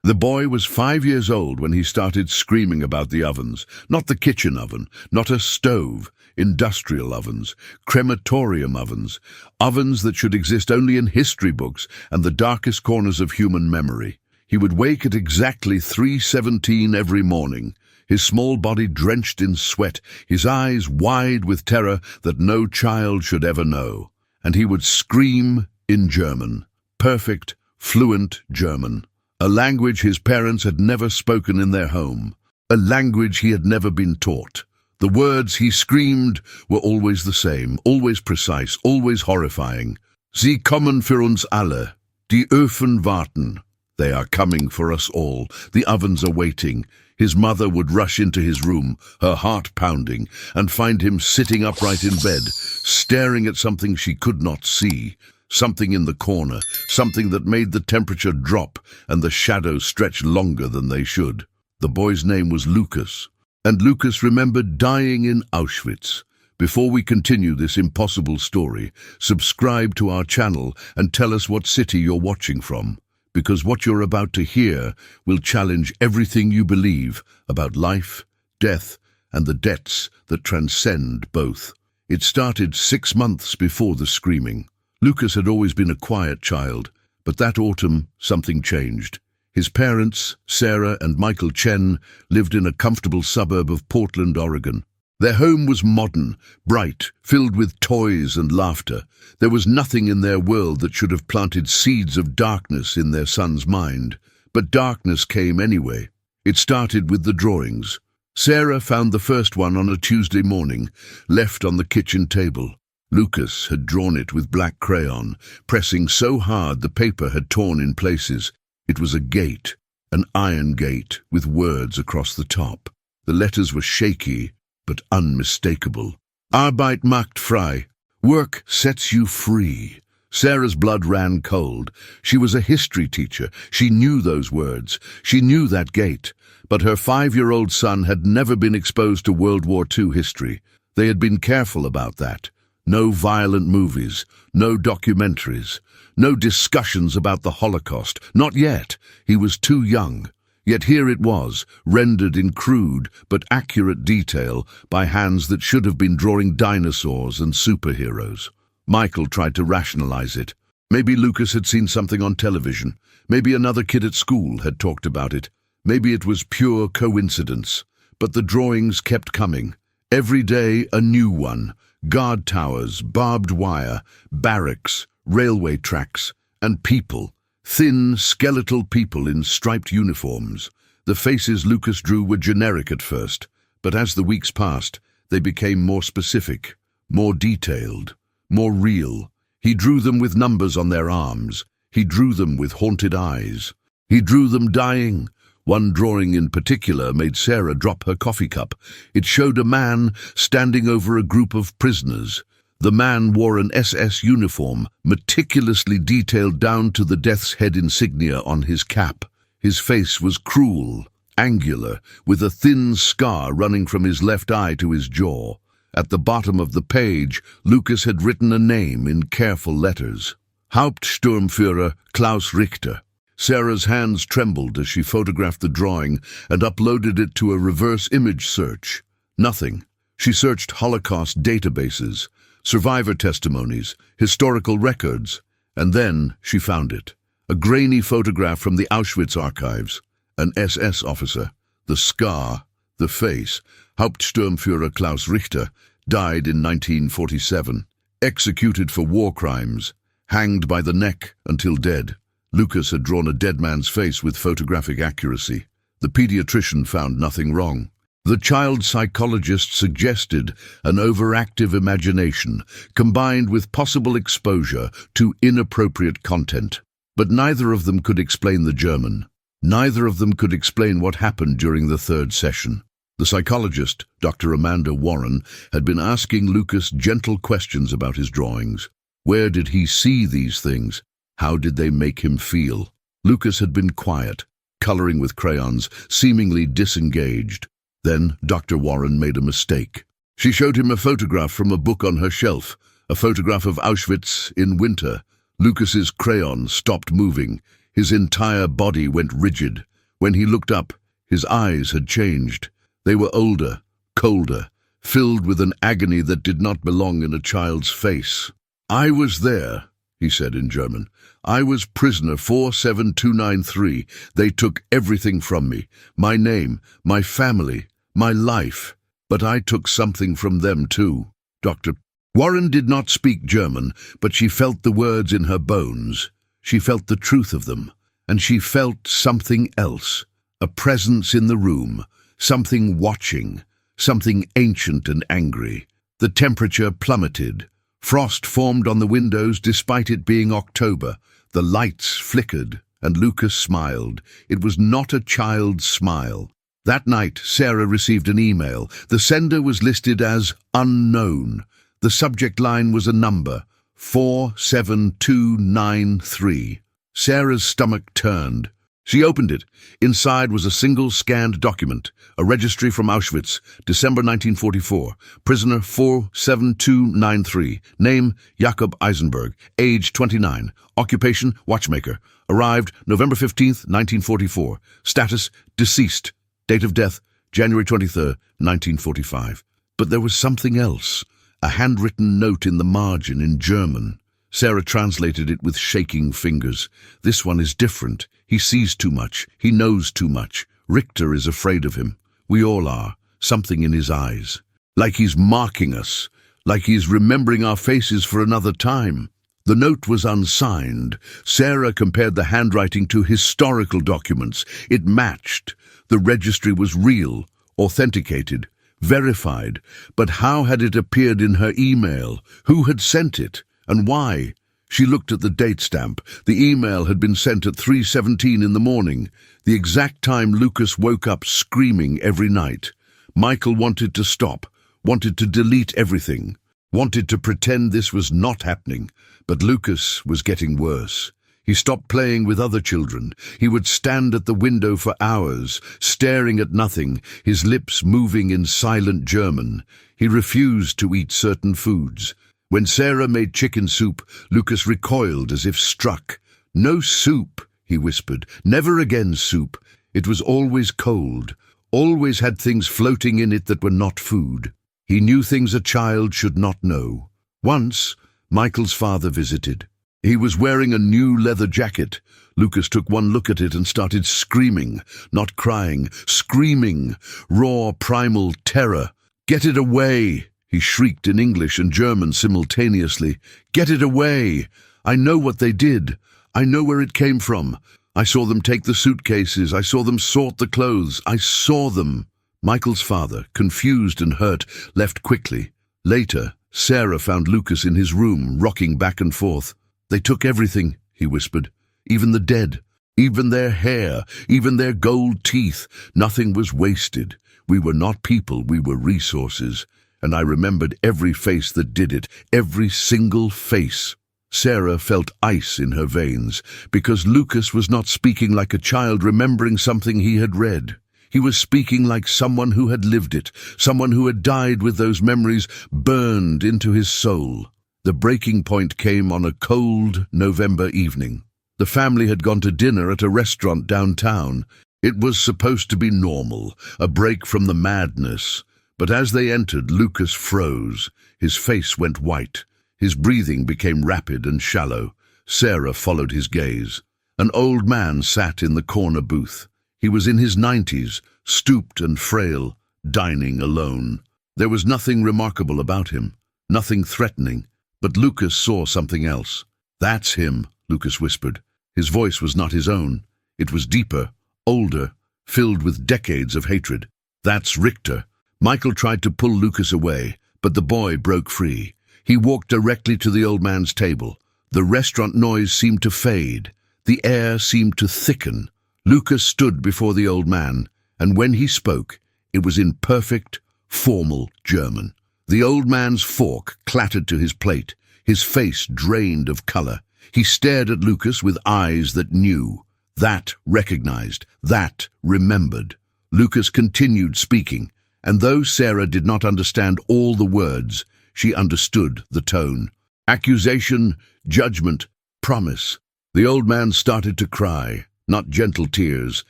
The boy was 5 years old when he started screaming about the ovens. Not the kitchen oven, not a stove, industrial ovens, crematorium ovens, ovens that should exist only in history books and the darkest corners of human memory. He would wake at exactly 3:17 every morning, his small body drenched in sweat, his eyes wide with terror that no child should ever know. And he would scream in German, perfect, fluent German. A language his parents had never spoken in their home, a language he had never been taught. The words he screamed were always the same, always precise, always horrifying. Sie kommen für uns alle. Die Öfen warten. They are coming for us all. The ovens are waiting. His mother would rush into his room, her heart pounding, and find him sitting upright in bed, staring at something she could not see. Something in the corner, something that made the temperature drop and the shadows stretch longer than they should. The boy's name was Lucas, and Lucas remembered dying in Auschwitz. Before we continue this impossible story, subscribe to our channel and tell us what city you're watching from, because what you're about to hear will challenge everything you believe about life, death, and the debts that transcend both. It started 6 months before the screaming. Lucas had always been a quiet child, but that autumn something changed. His parents, Sarah and Michael Chen, lived in a comfortable suburb of Portland, Oregon. Their home was modern, bright, filled with toys and laughter. There was nothing in their world that should have planted seeds of darkness in their son's mind. But darkness came anyway. It started with the drawings. Sarah found the first one on a Tuesday morning, left on the kitchen table. Lucas had drawn it with black crayon, pressing so hard the paper had torn in places. It was a gate, an iron gate with words across the top. The letters were shaky, but unmistakable. Arbeit macht frei. Work sets you free. Sarah's blood ran cold. She was a history teacher. She knew those words. She knew that gate. But her 5-year-old son had never been exposed to World War II history. They had been careful about that. No violent movies, no documentaries, no discussions about the Holocaust. Not yet. He was too young. Yet here it was, rendered in crude but accurate detail by hands that should have been drawing dinosaurs and superheroes. Michael tried to rationalize it. Maybe Lucas had seen something on television. Maybe another kid at school had talked about it. Maybe it was pure coincidence. But the drawings kept coming. Every day a new one. Guard towers, barbed wire, barracks, railway tracks, and people. Thin, skeletal people in striped uniforms. The faces Lucas drew were generic at first, but as the weeks passed, they became more specific, more detailed, more real. He drew them with numbers on their arms. He drew them with haunted eyes. He drew them dying. One drawing in particular made Sarah drop her coffee cup. It showed a man standing over a group of prisoners. The man wore an SS uniform, meticulously detailed down to the death's head insignia on his cap. His face was cruel, angular, with a thin scar running from his left eye to his jaw. At the bottom of the page, Lucas had written a name in careful letters. Hauptsturmführer Klaus Richter. Sarah's hands trembled as she photographed the drawing and uploaded it to a reverse image search. Nothing. She searched Holocaust databases, survivor testimonies, historical records, and then she found it. A grainy photograph from the Auschwitz archives. An SS officer. The scar. The face. Hauptsturmführer Klaus Richter died in 1947. Executed for war crimes. Hanged by the neck until dead. Lucas had drawn a dead man's face with photographic accuracy. The pediatrician found nothing wrong. The child psychologist suggested an overactive imagination combined with possible exposure to inappropriate content. But neither of them could explain the German. Neither of them could explain what happened during the third session. The psychologist, Dr. Amanda Warren, had been asking Lucas gentle questions about his drawings. Where did he see these things? How did they make him feel? Lucas had been quiet, coloring with crayons, seemingly disengaged. Then Dr. Warren made a mistake. She showed him a photograph from a book on her shelf, a photograph of Auschwitz in winter. Lucas's crayon stopped moving. His entire body went rigid. When he looked up, his eyes had changed. They were older, colder, filled with an agony that did not belong in a child's face. "I was there," he said in German. "I was prisoner 47293. They took everything from me, my name, my family, my life. But I took something from them too." Dr. Warren did not speak German, but she felt the words in her bones. She felt the truth of them, and she felt something else, a presence in the room, something watching, something ancient and angry. The temperature plummeted. Frost formed on the windows despite it being October. The lights flickered, and Lucas smiled. It was not a child's smile. That night, Sarah received an email. The sender was listed as unknown. The subject line was a number, 47293. Sarah's stomach turned. She opened it. Inside was a single scanned document, a registry from Auschwitz, December 1944, prisoner 47293, name Jakob Eisenberg, age 29, occupation watchmaker, arrived November 15th, 1944, status deceased, date of death January 23rd, 1945. But there was something else, a handwritten note in the margin in German. Sarah translated it with shaking fingers. "This one is different. He sees too much. He knows too much. Richter is afraid of him. We all are. Something in his eyes. Like he's marking us. Like he's remembering our faces for another time." The note was unsigned. Sarah compared the handwriting to historical documents. It matched. The registry was real, authenticated, verified. But how had it appeared in her email? Who had sent it? And why? She looked at the date stamp. The email had been sent at 3:17 in the morning, the exact time Lucas woke up screaming every night. Michael wanted to stop, wanted to delete everything, wanted to pretend this was not happening. But Lucas was getting worse. He stopped playing with other children. He would stand at the window for hours, staring at nothing, his lips moving in silent German. He refused to eat certain foods. When Sarah made chicken soup, Lucas recoiled as if struck. "No soup," he whispered. "Never again soup. It was always cold, always had things floating in it that were not food." He knew things a child should not know. Once, Michael's father visited. He was wearing a new leather jacket. Lucas took one look at it and started screaming, not crying, screaming, raw primal terror. "Get it away!" He shrieked in English and German simultaneously. "Get it away! I know what they did. I know where it came from. I saw them take the suitcases. I saw them sort the clothes. I saw them." Michael's father, confused and hurt, left quickly. Later, Sarah found Lucas in his room, rocking back and forth. "They took everything," he whispered. "Even the dead. Even their hair. Even their gold teeth. Nothing was wasted. We were not people. We were resources. And I remembered every face that did it, every single face." Sarah felt ice in her veins, because Lucas was not speaking like a child remembering something he had read. He was speaking like someone who had lived it, someone who had died with those memories burned into his soul. The breaking point came on a cold November evening. The family had gone to dinner at a restaurant downtown. It was supposed to be normal, a break from the madness. But as they entered, Lucas froze. His face went white. His breathing became rapid and shallow. Sarah followed his gaze. An old man sat in the corner booth. He was in his 90s, stooped and frail, dining alone. There was nothing remarkable about him, nothing threatening, but Lucas saw something else. "That's him," Lucas whispered. His voice was not his own. It was deeper, older, filled with decades of hatred. "That's Richter." Michael tried to pull Lucas away, but the boy broke free. He walked directly to the old man's table. The restaurant noise seemed to fade. The air seemed to thicken. Lucas stood before the old man, and when he spoke, it was in perfect, formal German. The old man's fork clattered to his plate, his face drained of color. He stared at Lucas with eyes that knew, that recognized, that remembered. Lucas continued speaking, and though Sarah did not understand all the words, she understood the tone. Accusation, judgment, promise. The old man started to cry. Not gentle tears,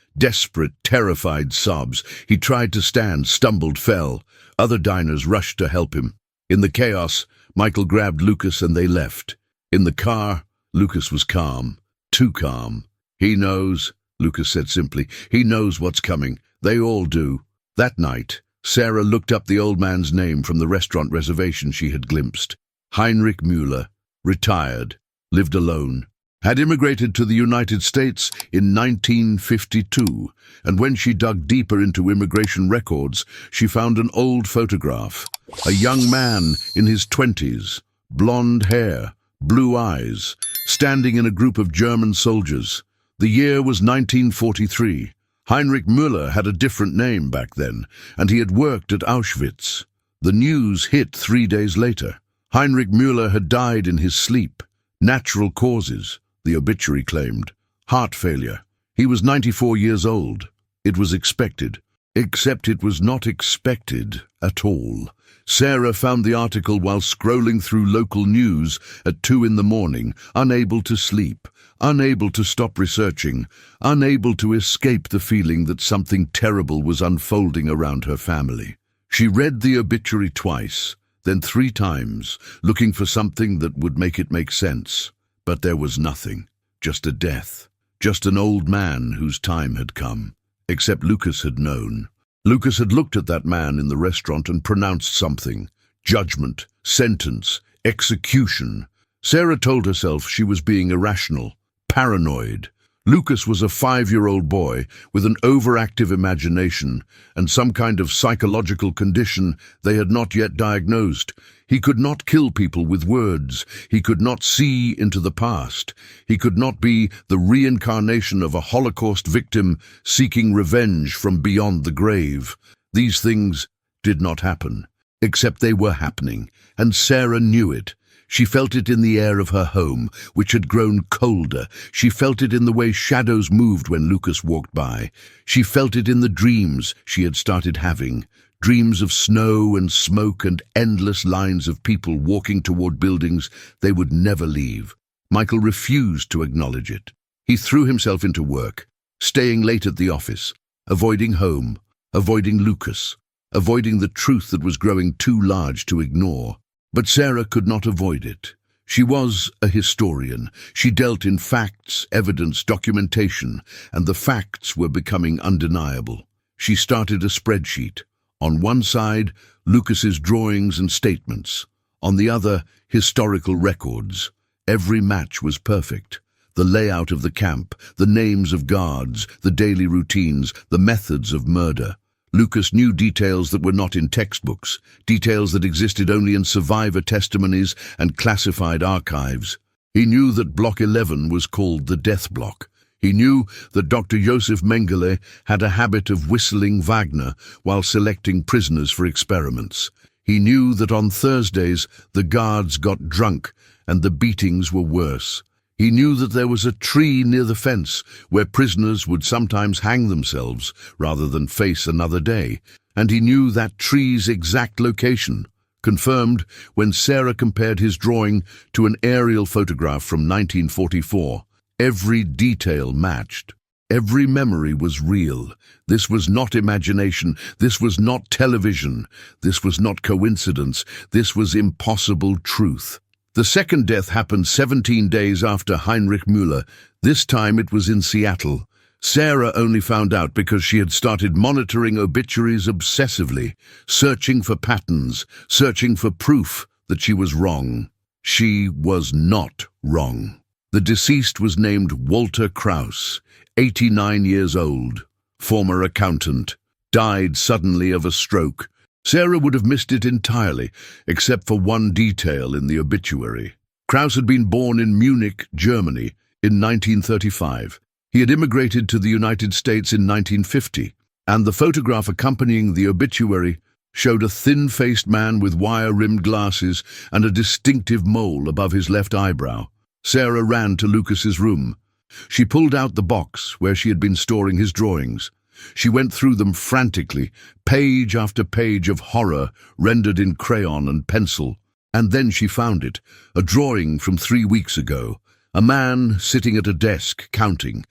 desperate, terrified sobs. He tried to stand, stumbled, fell. Other diners rushed to help him. In the chaos, Michael grabbed Lucas and they left. In the car, Lucas was calm. Too calm. "He knows," Lucas said simply. "He knows what's coming. They all do." That night, Sarah looked up the old man's name from the restaurant reservation she had glimpsed. Heinrich Müller, retired, lived alone, had immigrated to the United States in 1952, and when she dug deeper into immigration records, she found an old photograph. A young man in his 20s, blonde hair, blue eyes, standing in a group of German soldiers. The year was 1943. Heinrich Müller had a different name back then, and he had worked at Auschwitz. The news hit 3 days later. Heinrich Müller had died in his sleep. Natural causes, the obituary claimed. Heart failure. He was 94 years old. It was expected. Except it was not expected at all. Sarah found the article while scrolling through local news at 2 in the morning, unable to sleep, unable to stop researching, unable to escape the feeling that something terrible was unfolding around her family. She read the obituary twice, then 3 times, looking for something that would make it make sense. But there was nothing. Just a death. Just an old man whose time had come. Except Lucas had known. Lucas had looked at that man in the restaurant and pronounced something. Judgment, sentence, execution. Sarah told herself she was being irrational, paranoid. Lucas was a 5-year-old boy with an overactive imagination and some kind of psychological condition they had not yet diagnosed. He could not kill people with words. He could not see into the past. He could not be the reincarnation of a Holocaust victim seeking revenge from beyond the grave. These things did not happen, except they were happening, and Sarah knew it. She felt it in the air of her home, which had grown colder. She felt it in the way shadows moved when Lucas walked by. She felt it in the dreams she had started having. Dreams of snow and smoke and endless lines of people walking toward buildings they would never leave. Michael refused to acknowledge it. He threw himself into work, staying late at the office, avoiding home, avoiding Lucas, avoiding the truth that was growing too large to ignore. But Sarah could not avoid it. She was a historian. She dealt in facts, evidence, documentation, and the facts were becoming undeniable. She started a spreadsheet. On one side, Lucas's drawings and statements. On the other, historical records. Every match was perfect. The layout of the camp, the names of guards, the daily routines, the methods of murder. Lucas knew details that were not in textbooks, details that existed only in survivor testimonies and classified archives. He knew that Block 11 was called the Death Block. He knew that Dr. Josef Mengele had a habit of whistling Wagner while selecting prisoners for experiments. He knew that on Thursdays the guards got drunk and the beatings were worse. He knew that there was a tree near the fence where prisoners would sometimes hang themselves rather than face another day, and he knew that tree's exact location, confirmed when Sarah compared his drawing to an aerial photograph from 1944. Every detail matched. Every memory was real. This was not imagination. This was not television. This was not coincidence. This was impossible truth. The second death happened 17 days after Heinrich Müller. This time it was in Seattle. Sarah only found out because she had started monitoring obituaries obsessively, searching for patterns, searching for proof that she was wrong. She was not wrong. The deceased was named Walter Krauss, 89 years old, former accountant, died suddenly of a stroke. Sarah would have missed it entirely, except for one detail in the obituary. Krauss had been born in Munich, Germany, in 1935. He had immigrated to the United States in 1950, and the photograph accompanying the obituary showed a thin-faced man with wire-rimmed glasses and a distinctive mole above his left eyebrow. Sarah ran to Lucas's room. She pulled out the box where she had been storing his drawings. She went through them frantically, page after page of horror rendered in crayon and pencil. And then she found it, a drawing from 3 weeks ago, A man sitting at a desk, counting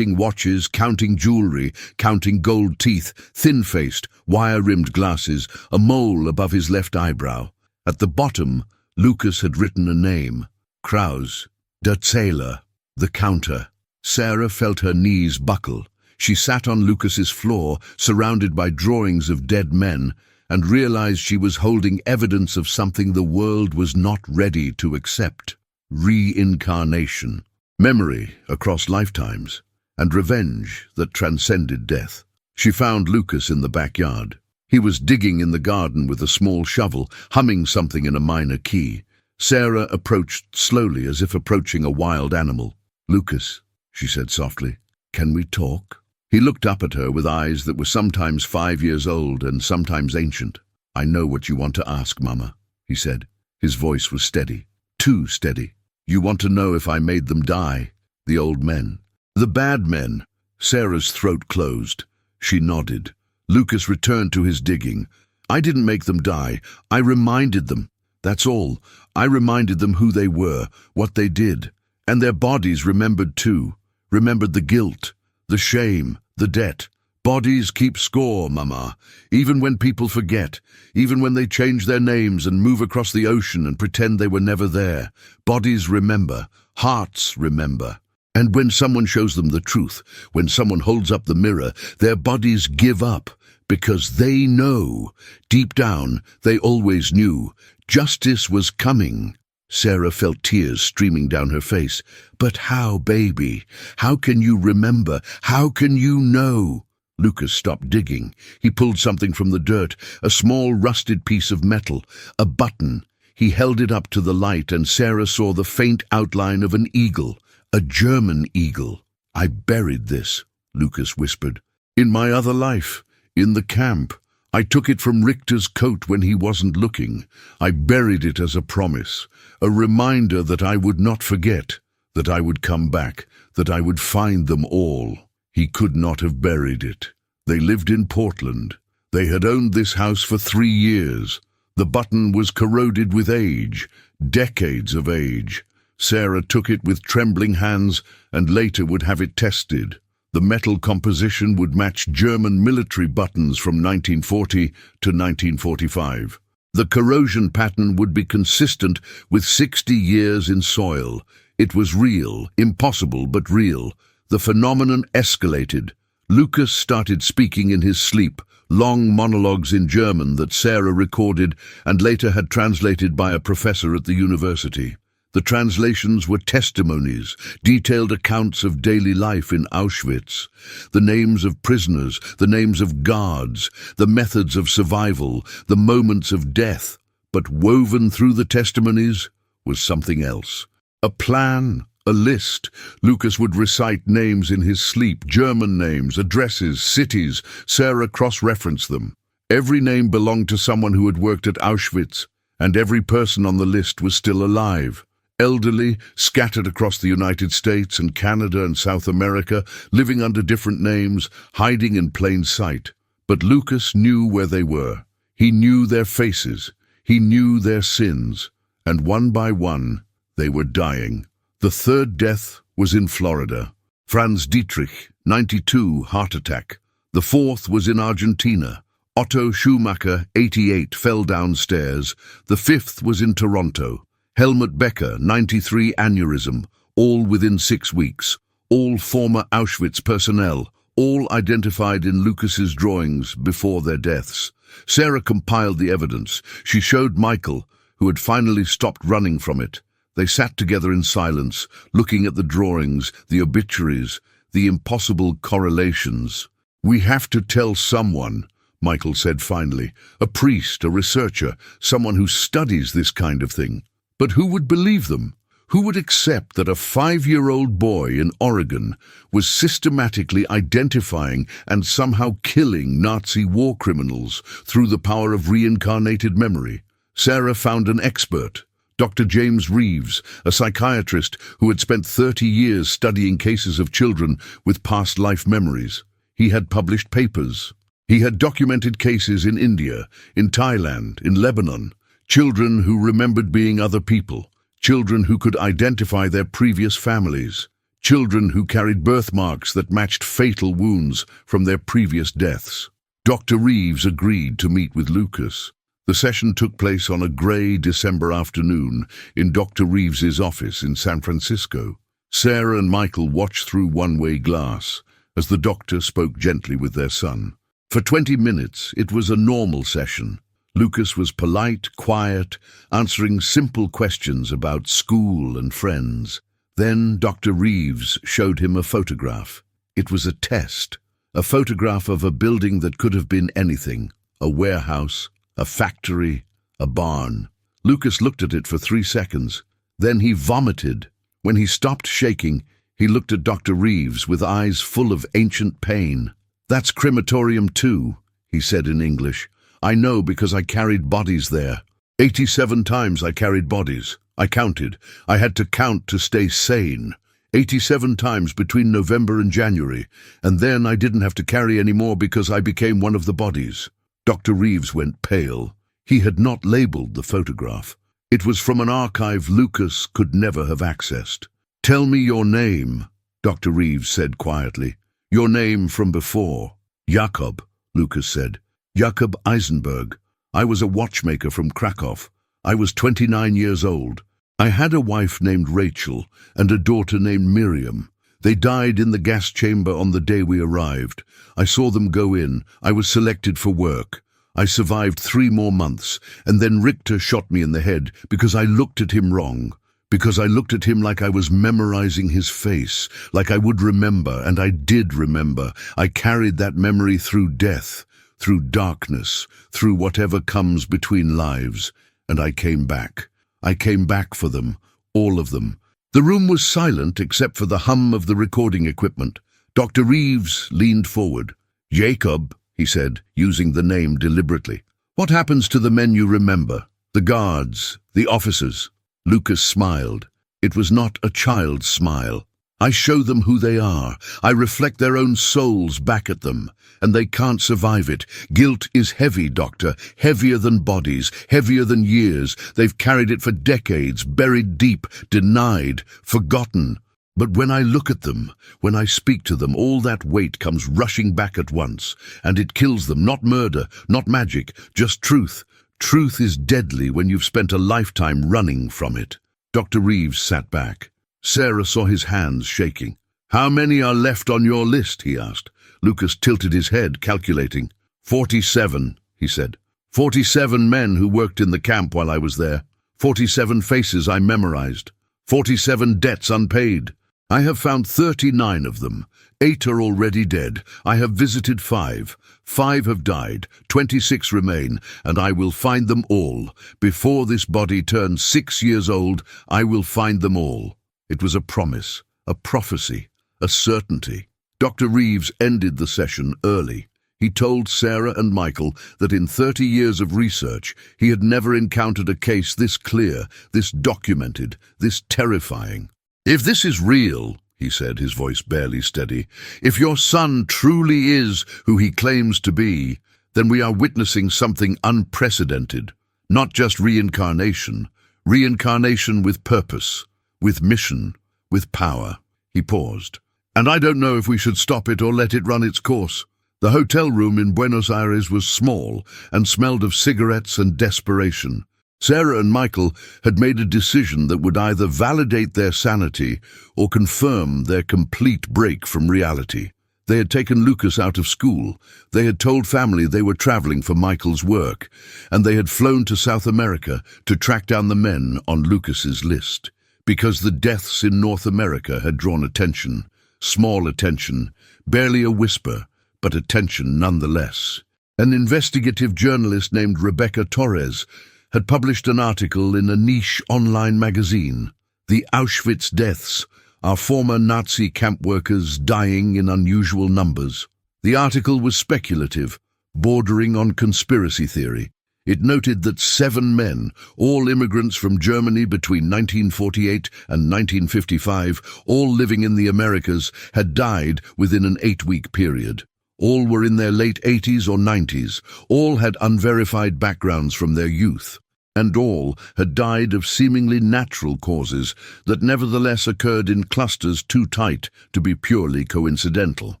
watches, counting jewelry, counting gold teeth, thin-faced, wire-rimmed glasses, a mole above his left eyebrow. At the bottom, Lucas had written a name: Kraus, der Zähler, the counter. Sarah felt her knees buckle. She sat on Lucas's floor, surrounded by drawings of dead men, and realized she was holding evidence of something the world was not ready to accept: reincarnation, memory across lifetimes, and revenge that transcended death. She found Lucas in the backyard. He was digging in the garden with a small shovel, humming something in a minor key. Sarah approached slowly, as if approaching a wild animal. "Lucas," she said softly, "can we talk?" He looked up at her with eyes that were sometimes 5 years old and sometimes ancient. "I know what you want to ask, Mama," he said. His voice was steady, too steady. "You want to know if I made them die, the old men." "The bad men." Sarah's throat closed. She nodded. Lucas returned to his digging. "I didn't make them die. I reminded them. That's all. I reminded them who they were, what they did. And their bodies remembered too. Remembered the guilt, the shame, the debt. Bodies keep score, Mama. Even when people forget, even when they change their names and move across the ocean and pretend they were never there. Bodies remember. Hearts remember. And when someone shows them the truth, when someone holds up the mirror, their bodies give up, because they know. Deep down, they always knew. Justice was coming." Sarah felt tears streaming down her face. "But how, baby? How can you remember? How can you know?" Lucas stopped digging. He pulled something from the dirt, a small rusted piece of metal, a button. He held it up to the light, and Sarah saw the faint outline of an eagle, a German eagle. "I buried this," Lucas whispered. "In my other life, in the camp. I took it from Richter's coat when he wasn't looking. I buried it as a promise, a reminder that I would not forget, that I would come back, that I would find them all." He could not have buried it. They lived in Portland. They had owned this house for 3 years. The button was corroded with age, decades of age. Sarah took it with trembling hands and later would have it tested. The metal composition would match German military buttons from 1940 to 1945. The corrosion pattern would be consistent with 60 years in soil. It was real, impossible but real. The phenomenon escalated. Lucas started speaking in his sleep, long monologues in German that Sarah recorded and later had translated by a professor at the university. The translations were testimonies, detailed accounts of daily life in Auschwitz, the names of prisoners, the names of guards, the methods of survival, the moments of death. But woven through the testimonies was something else. A plan, a list. Lucas would recite names in his sleep, German names, addresses, cities. Sarah cross-referenced them. Every name belonged to someone who had worked at Auschwitz, and every person on the list was still alive. Elderly, scattered across the United States and Canada and South America, living under different names, hiding in plain sight. But Lucas knew where they were. He knew their faces. He knew their sins. And one by one, they were dying. The third death was in Florida. Franz Dietrich, 92, heart attack. The fourth was in Argentina. Otto Schumacher, 88, fell downstairs. The fifth was in Toronto. Helmut Becker, 93, aneurysm, all within 6 weeks, all former Auschwitz personnel, all identified in Lucas's drawings before their deaths. Sarah compiled the evidence. She showed Michael, who had finally stopped running from it. They sat together in silence, looking at the drawings, the obituaries, the impossible correlations. "We have to tell someone," Michael said finally. "A priest, a researcher, someone who studies this kind of thing." But who would believe them? Who would accept that a 5-year-old boy in Oregon was systematically identifying and somehow killing Nazi war criminals through the power of reincarnated memory? Sarah found an expert, Dr. James Reeves, a psychiatrist who had spent 30 years studying cases of children with past life memories. He had published papers. He had documented cases in India, in Thailand, in Lebanon. Children who remembered being other people. children who could identify their previous families, children who carried birthmarks that matched fatal wounds from their previous deaths. Dr. Reeves agreed to meet with Lucas. The session took place on a grey December afternoon in Dr. Reeves's office in San Francisco. Sarah and Michael watched through one-way glass as the doctor spoke gently with their son. For 20 minutes, it was a normal session. Lucas was polite, quiet, answering simple questions about school and friends. Then Dr. Reeves showed him a photograph. It was a test, a photograph of a building that could have been anything, a warehouse, a factory, a barn. Lucas looked at it for 3 seconds. Then he vomited. When he stopped shaking, he looked at Dr. Reeves with eyes full of ancient pain. "That's crematorium too," he said in English. "I know because I carried bodies there. 87 times I carried bodies. I counted. I had to count to stay sane. 87 times between November and January, and then I didn't have to carry any more because I became one of the bodies." Dr. Reeves went pale. He had not labeled the photograph. It was from an archive Lucas could never have accessed. "Tell me your name," Dr. Reeves said quietly. "Your name from before." "Jakob," Lucas said. "Jakob Eisenberg. I was a watchmaker from Krakow. I was 29 years old. I had a wife named Rachel and a daughter named Miriam. They died in the gas chamber on the day we arrived. I saw them go in. I was selected for work. I survived 3 more months, and then Richter shot me in the head because I looked at him wrong. Because I looked at him like I was memorizing his face, like I would remember, and I did remember. I carried that memory through death, through darkness, through whatever comes between lives, and I came back. I came back for them, all of them." The room was silent except for the hum of the recording equipment. Dr. Reeves leaned forward. "Jacob," he said, using the name deliberately. "What happens to the men you remember? The guards, the officers?" Lucas smiled. It was not a child's smile. "I show them who they are. I reflect their own souls back at them, and they can't survive it. Guilt is heavy, Doctor, heavier than bodies, heavier than years. They've carried it for decades, buried deep, denied, forgotten. But when I look at them, when I speak to them, all that weight comes rushing back at once, and it kills them. Not murder, not magic, just truth. Truth is deadly when you've spent a lifetime running from it." Dr. Reeves sat back. Sarah saw his hands shaking. "How many are left on your list?" he asked. Lucas tilted his head, calculating. 47, he said. 47 men who worked in the camp while I was there. 47 faces I memorized. 47 debts unpaid. I have found 39 of them. 8 are already dead. I have visited 5. 5 have died. 26 remain, and I will find them all. Before this body turns 6 years old, I will find them all. It was a promise, a prophecy, a certainty. Dr. Reeves ended the session early. He told Sarah and Michael that in 30 years of research, he had never encountered a case this clear, this documented, this terrifying. "If this is real," he said, his voice barely steady, "if your son truly is who he claims to be, then we are witnessing something unprecedented. Not just reincarnation. Reincarnation with purpose, with mission, with power." He paused. "And I don't know if we should stop it or let it run its course." The hotel room in Buenos Aires was small and smelled of cigarettes and desperation. Sarah and Michael had made a decision that would either validate their sanity or confirm their complete break from reality. They had taken Lucas out of school. They had told family they were traveling for Michael's work, and they had flown to South America to track down the men on Lucas's list. Because the deaths in North America had drawn attention. Small attention, barely a whisper, but attention nonetheless. An investigative journalist named Rebecca Torres had published an article in a niche online magazine, The Auschwitz Deaths, Our Former Nazi Camp Workers Dying in Unusual Numbers. The article was speculative, bordering on conspiracy theory. It noted that 7 men, all immigrants from Germany between 1948 and 1955, all living in the Americas, had died within an 8-week period. All were in their late 80s or 90s. All had unverified backgrounds from their youth. and all had died of seemingly natural causes that nevertheless occurred in clusters too tight to be purely coincidental.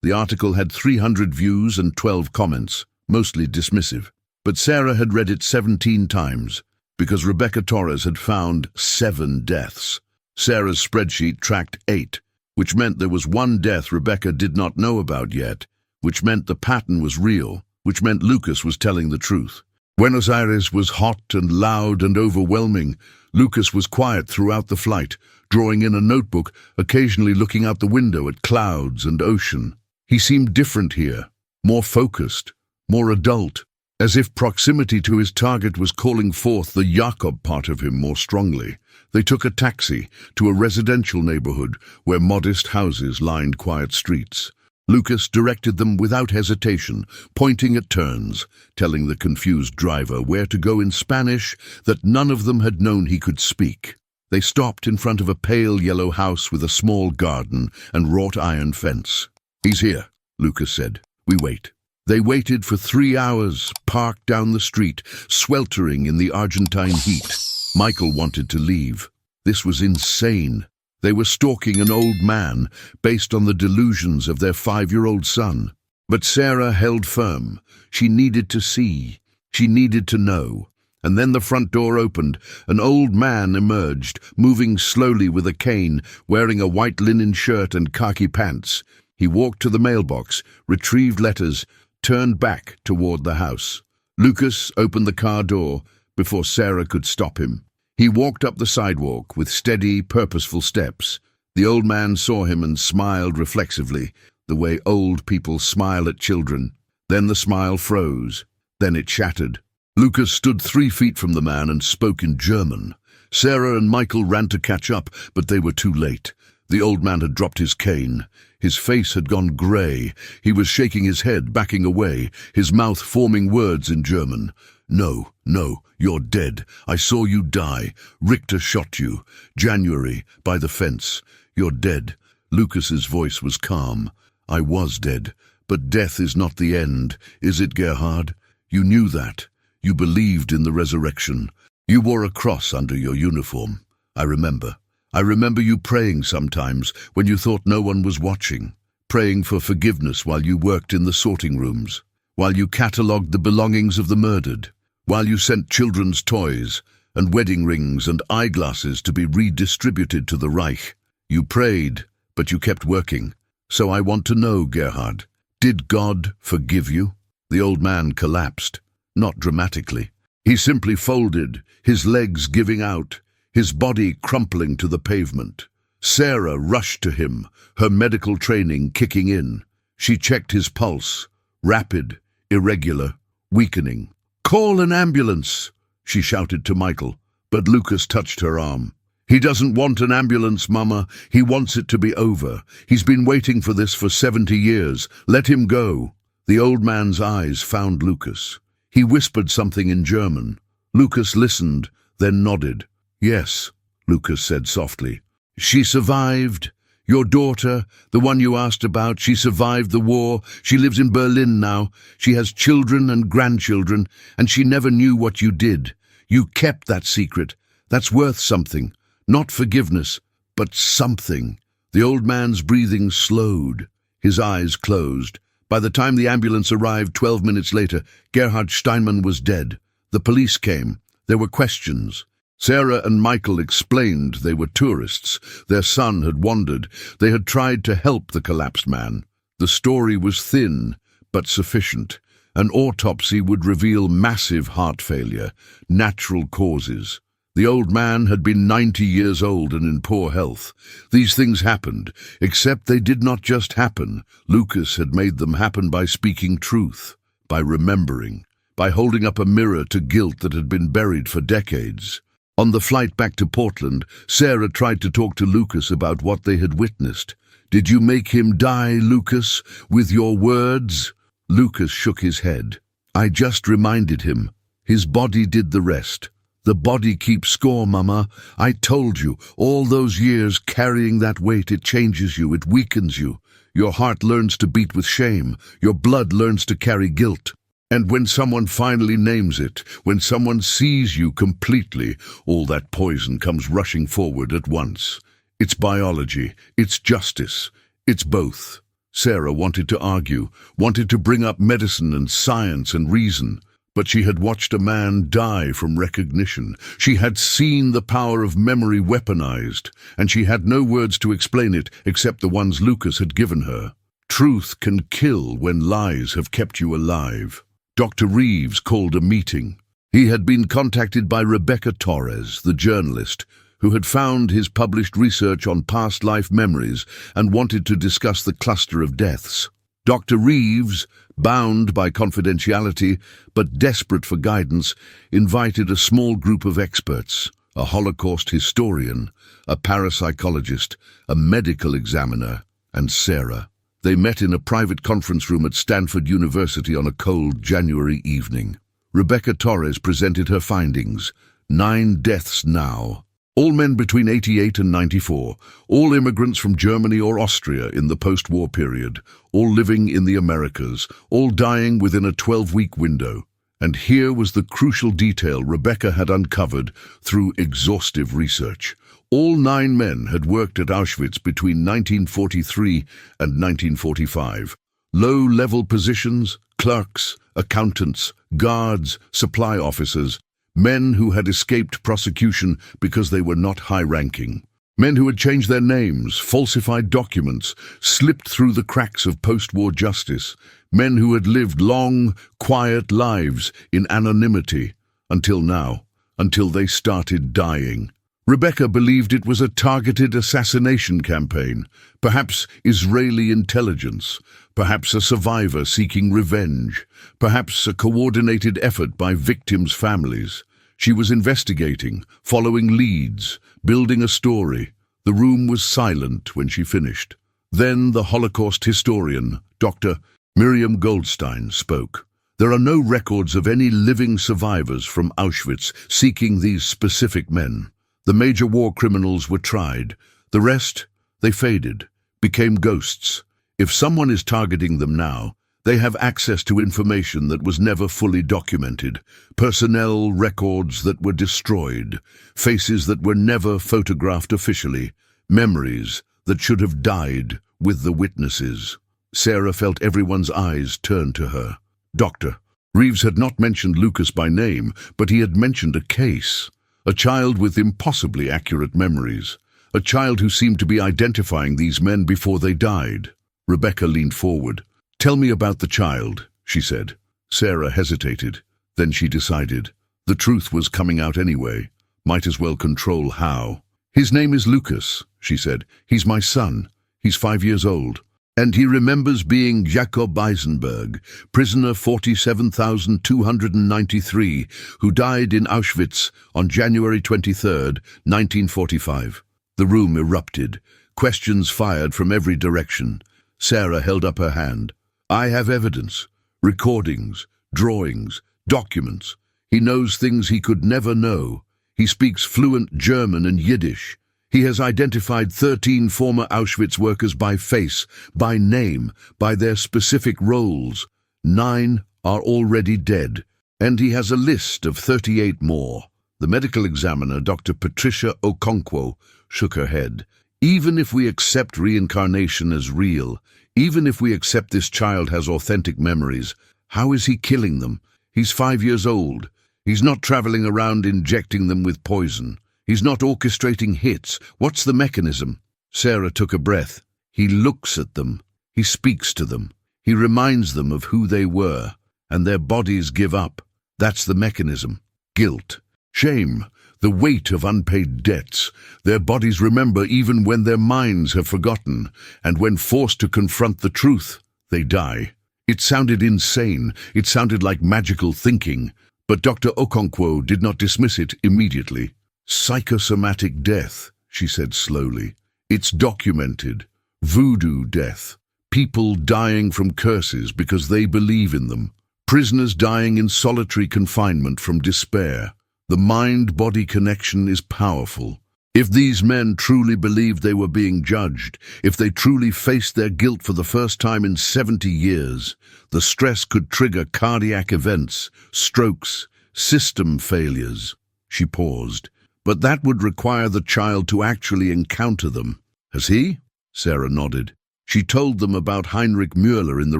The article had 300 views and 12 comments, mostly dismissive. But Sarah had read it 17 times, because Rebecca Torres had found 7 deaths. Sarah's spreadsheet tracked 8, which meant there was 1 death Rebecca did not know about yet, which meant the pattern was real, which meant Lucas was telling the truth. Buenos Aires was hot and loud and overwhelming. Lucas was quiet throughout the flight, drawing in a notebook, occasionally looking out the window at clouds and ocean. He seemed different here, more focused, more adult, as if proximity to his target was calling forth the Jakob part of him more strongly. They took a taxi to a residential neighborhood where modest houses lined quiet streets. Lucas directed them without hesitation, pointing at turns, telling the confused driver where to go in Spanish that none of them had known he could speak. They stopped in front of a pale yellow house with a small garden and wrought iron fence. "He's here," Lucas said. "We wait." They waited for 3 hours, parked down the street, sweltering in the Argentine heat. Michael wanted to leave. This was insane. They were stalking an old man based on the delusions of their 5-year-old son. But Sarah held firm. She needed to see. She needed to know. And then the front door opened. An old man emerged, moving slowly with a cane, wearing a white linen shirt and khaki pants. He walked to the mailbox, retrieved letters, turned back toward the house. Lucas opened the car door before Sarah could stop him. He walked up the sidewalk with steady, purposeful steps. The old man saw him and smiled reflexively, the way old people smile at children. Then the smile froze. Then it shattered. Lucas stood 3 feet from the man and spoke in German. Sarah and Michael ran to catch up, but they were too late. The old man had dropped his cane. His face had gone grey. He was shaking his head, backing away, his mouth forming words in German. "No, no, you're dead. I saw you die. Richter shot you. January, by the fence. You're dead." Lucas's voice was calm. "I was dead, but death is not the end, is it, Gerhard? You knew that. You believed in the resurrection. You wore a cross under your uniform. I remember. I remember you praying sometimes when you thought no one was watching, praying for forgiveness while you worked in the sorting rooms, while you catalogued the belongings of the murdered, while you sent children's toys and wedding rings and eyeglasses to be redistributed to the Reich. You prayed, but you kept working. So I want to know, Gerhard, did God forgive you?" The old man collapsed, not dramatically. He simply folded, his legs giving out, his body crumpling to the pavement. Sarah rushed to him, her medical training kicking in. She checked his pulse, rapid, irregular, weakening. "Call an ambulance," she shouted to Michael, but Lucas touched her arm. "He doesn't want an ambulance, Mama. He wants it to be over. He's been waiting for this for 70 years. Let him go." The old man's eyes found Lucas. He whispered something in German. Lucas listened, then nodded. "Yes," Lucas said softly. "She survived. Your daughter, the one you asked about, she survived the war. She lives in Berlin now. She has children and grandchildren, and she never knew what you did. You kept that secret. That's worth something. Not forgiveness, but something." The old man's breathing slowed. His eyes closed. By the time the ambulance arrived 12 minutes later, Gerhard Steinmann was dead. The police came. There were questions. Sarah and Michael explained they were tourists. Their son had wandered. They had tried to help the collapsed man. The story was thin, but sufficient. An autopsy would reveal massive heart failure, natural causes. The old man had been 90 years old and in poor health. These things happened, except they did not just happen. Lucas had made them happen by speaking truth, by remembering, by holding up a mirror to guilt that had been buried for decades. On the flight back to Portland, Sarah tried to talk to Lucas about what they had witnessed. "Did you make him die, Lucas, with your words?" Lucas shook his head. "I just reminded him. His body did the rest. The body keeps score, Mama. I told you, all those years carrying that weight, it changes you, it weakens you. Your heart learns to beat with shame. Your blood learns to carry guilt." And when someone finally names it, when someone sees you completely, all that poison comes rushing forward at once. It's biology, it's justice, it's both. Sarah wanted to argue, wanted to bring up medicine and science and reason, but she had watched a man die from recognition. She had seen the power of memory weaponized, and she had no words to explain it except the ones Lucas had given her. Truth can kill when lies have kept you alive. Dr. Reeves called a meeting. He had been contacted by Rebecca Torres, the journalist, who had found his published research on past life memories and wanted to discuss the cluster of deaths. Dr. Reeves, bound by confidentiality but desperate for guidance, invited a small group of experts, a Holocaust historian, a parapsychologist, a medical examiner, and Sarah. They met in a private conference room at Stanford University on a cold January evening. Rebecca Torres presented her findings. 9 deaths now. All men between 88 and 94, all immigrants from Germany or Austria in the post-war period, all living in the Americas, all dying within a 12-week window. And here was the crucial detail Rebecca had uncovered through exhaustive research. All 9 men had worked at Auschwitz between 1943 and 1945. Low-level positions, clerks, accountants, guards, supply officers, men who had escaped prosecution because they were not high-ranking. Men who had changed their names, falsified documents, slipped through the cracks of post-war justice. Men who had lived long, quiet lives in anonymity until now, until they started dying. Rebecca believed it was a targeted assassination campaign, perhaps Israeli intelligence, perhaps a survivor seeking revenge, perhaps a coordinated effort by victims' families. She was investigating, following leads, building a story. The room was silent when she finished. Then the Holocaust historian, Dr. Miriam Goldstein, spoke. There are no records of any living survivors from Auschwitz seeking these specific men. The major war criminals were tried. The rest, they faded, became ghosts. If someone is targeting them now, they have access to information that was never fully documented, personnel records that were destroyed, faces that were never photographed officially, memories that should have died with the witnesses. Sarah felt everyone's eyes turn to her. Doctor, Reeves had not mentioned Lucas by name, but he had mentioned a case. A child with impossibly accurate memories. A child who seemed to be identifying these men before they died. Rebecca leaned forward. "Tell me about the child," she said. Sarah hesitated. Then she decided. The truth was coming out anyway. Might as well control how. "His name is Lucas," she said. "He's my son. He's 5 years old. And he remembers being Jacob Eisenberg, prisoner 47,293, who died in Auschwitz on January 23, 1945. The room erupted. Questions fired from every direction. Sarah held up her hand. "I have evidence. Recordings, drawings, documents. He knows things he could never know. He speaks fluent German and Yiddish. He has identified 13 former Auschwitz workers by face, by name, by their specific roles. 9 are already dead, and he has a list of 38 more." The medical examiner, Dr. Patricia Okonkwo, shook her head. "Even if we accept reincarnation as real, even if we accept this child has authentic memories, how is he killing them? He's 5 years old. He's not traveling around injecting them with poison. He's not orchestrating hits. What's the mechanism?" Sarah took a breath. "He looks at them. He speaks to them. He reminds them of who they were, and their bodies give up. That's the mechanism. Guilt. Shame. The weight of unpaid debts. Their bodies remember even when their minds have forgotten, and when forced to confront the truth, they die." It sounded insane. It sounded like magical thinking. But Dr. Okonkwo did not dismiss it immediately. "Psychosomatic death," she said slowly. "It's documented. Voodoo death. People dying from curses because they believe in them. Prisoners dying in solitary confinement from despair. The mind-body connection is powerful. If these men truly believed they were being judged, if they truly faced their guilt for the first time in 70 years, the stress could trigger cardiac events, strokes, system failures. She paused. But that would require the child to actually encounter them. Has he? Sarah nodded. She told them about Heinrich Müller in the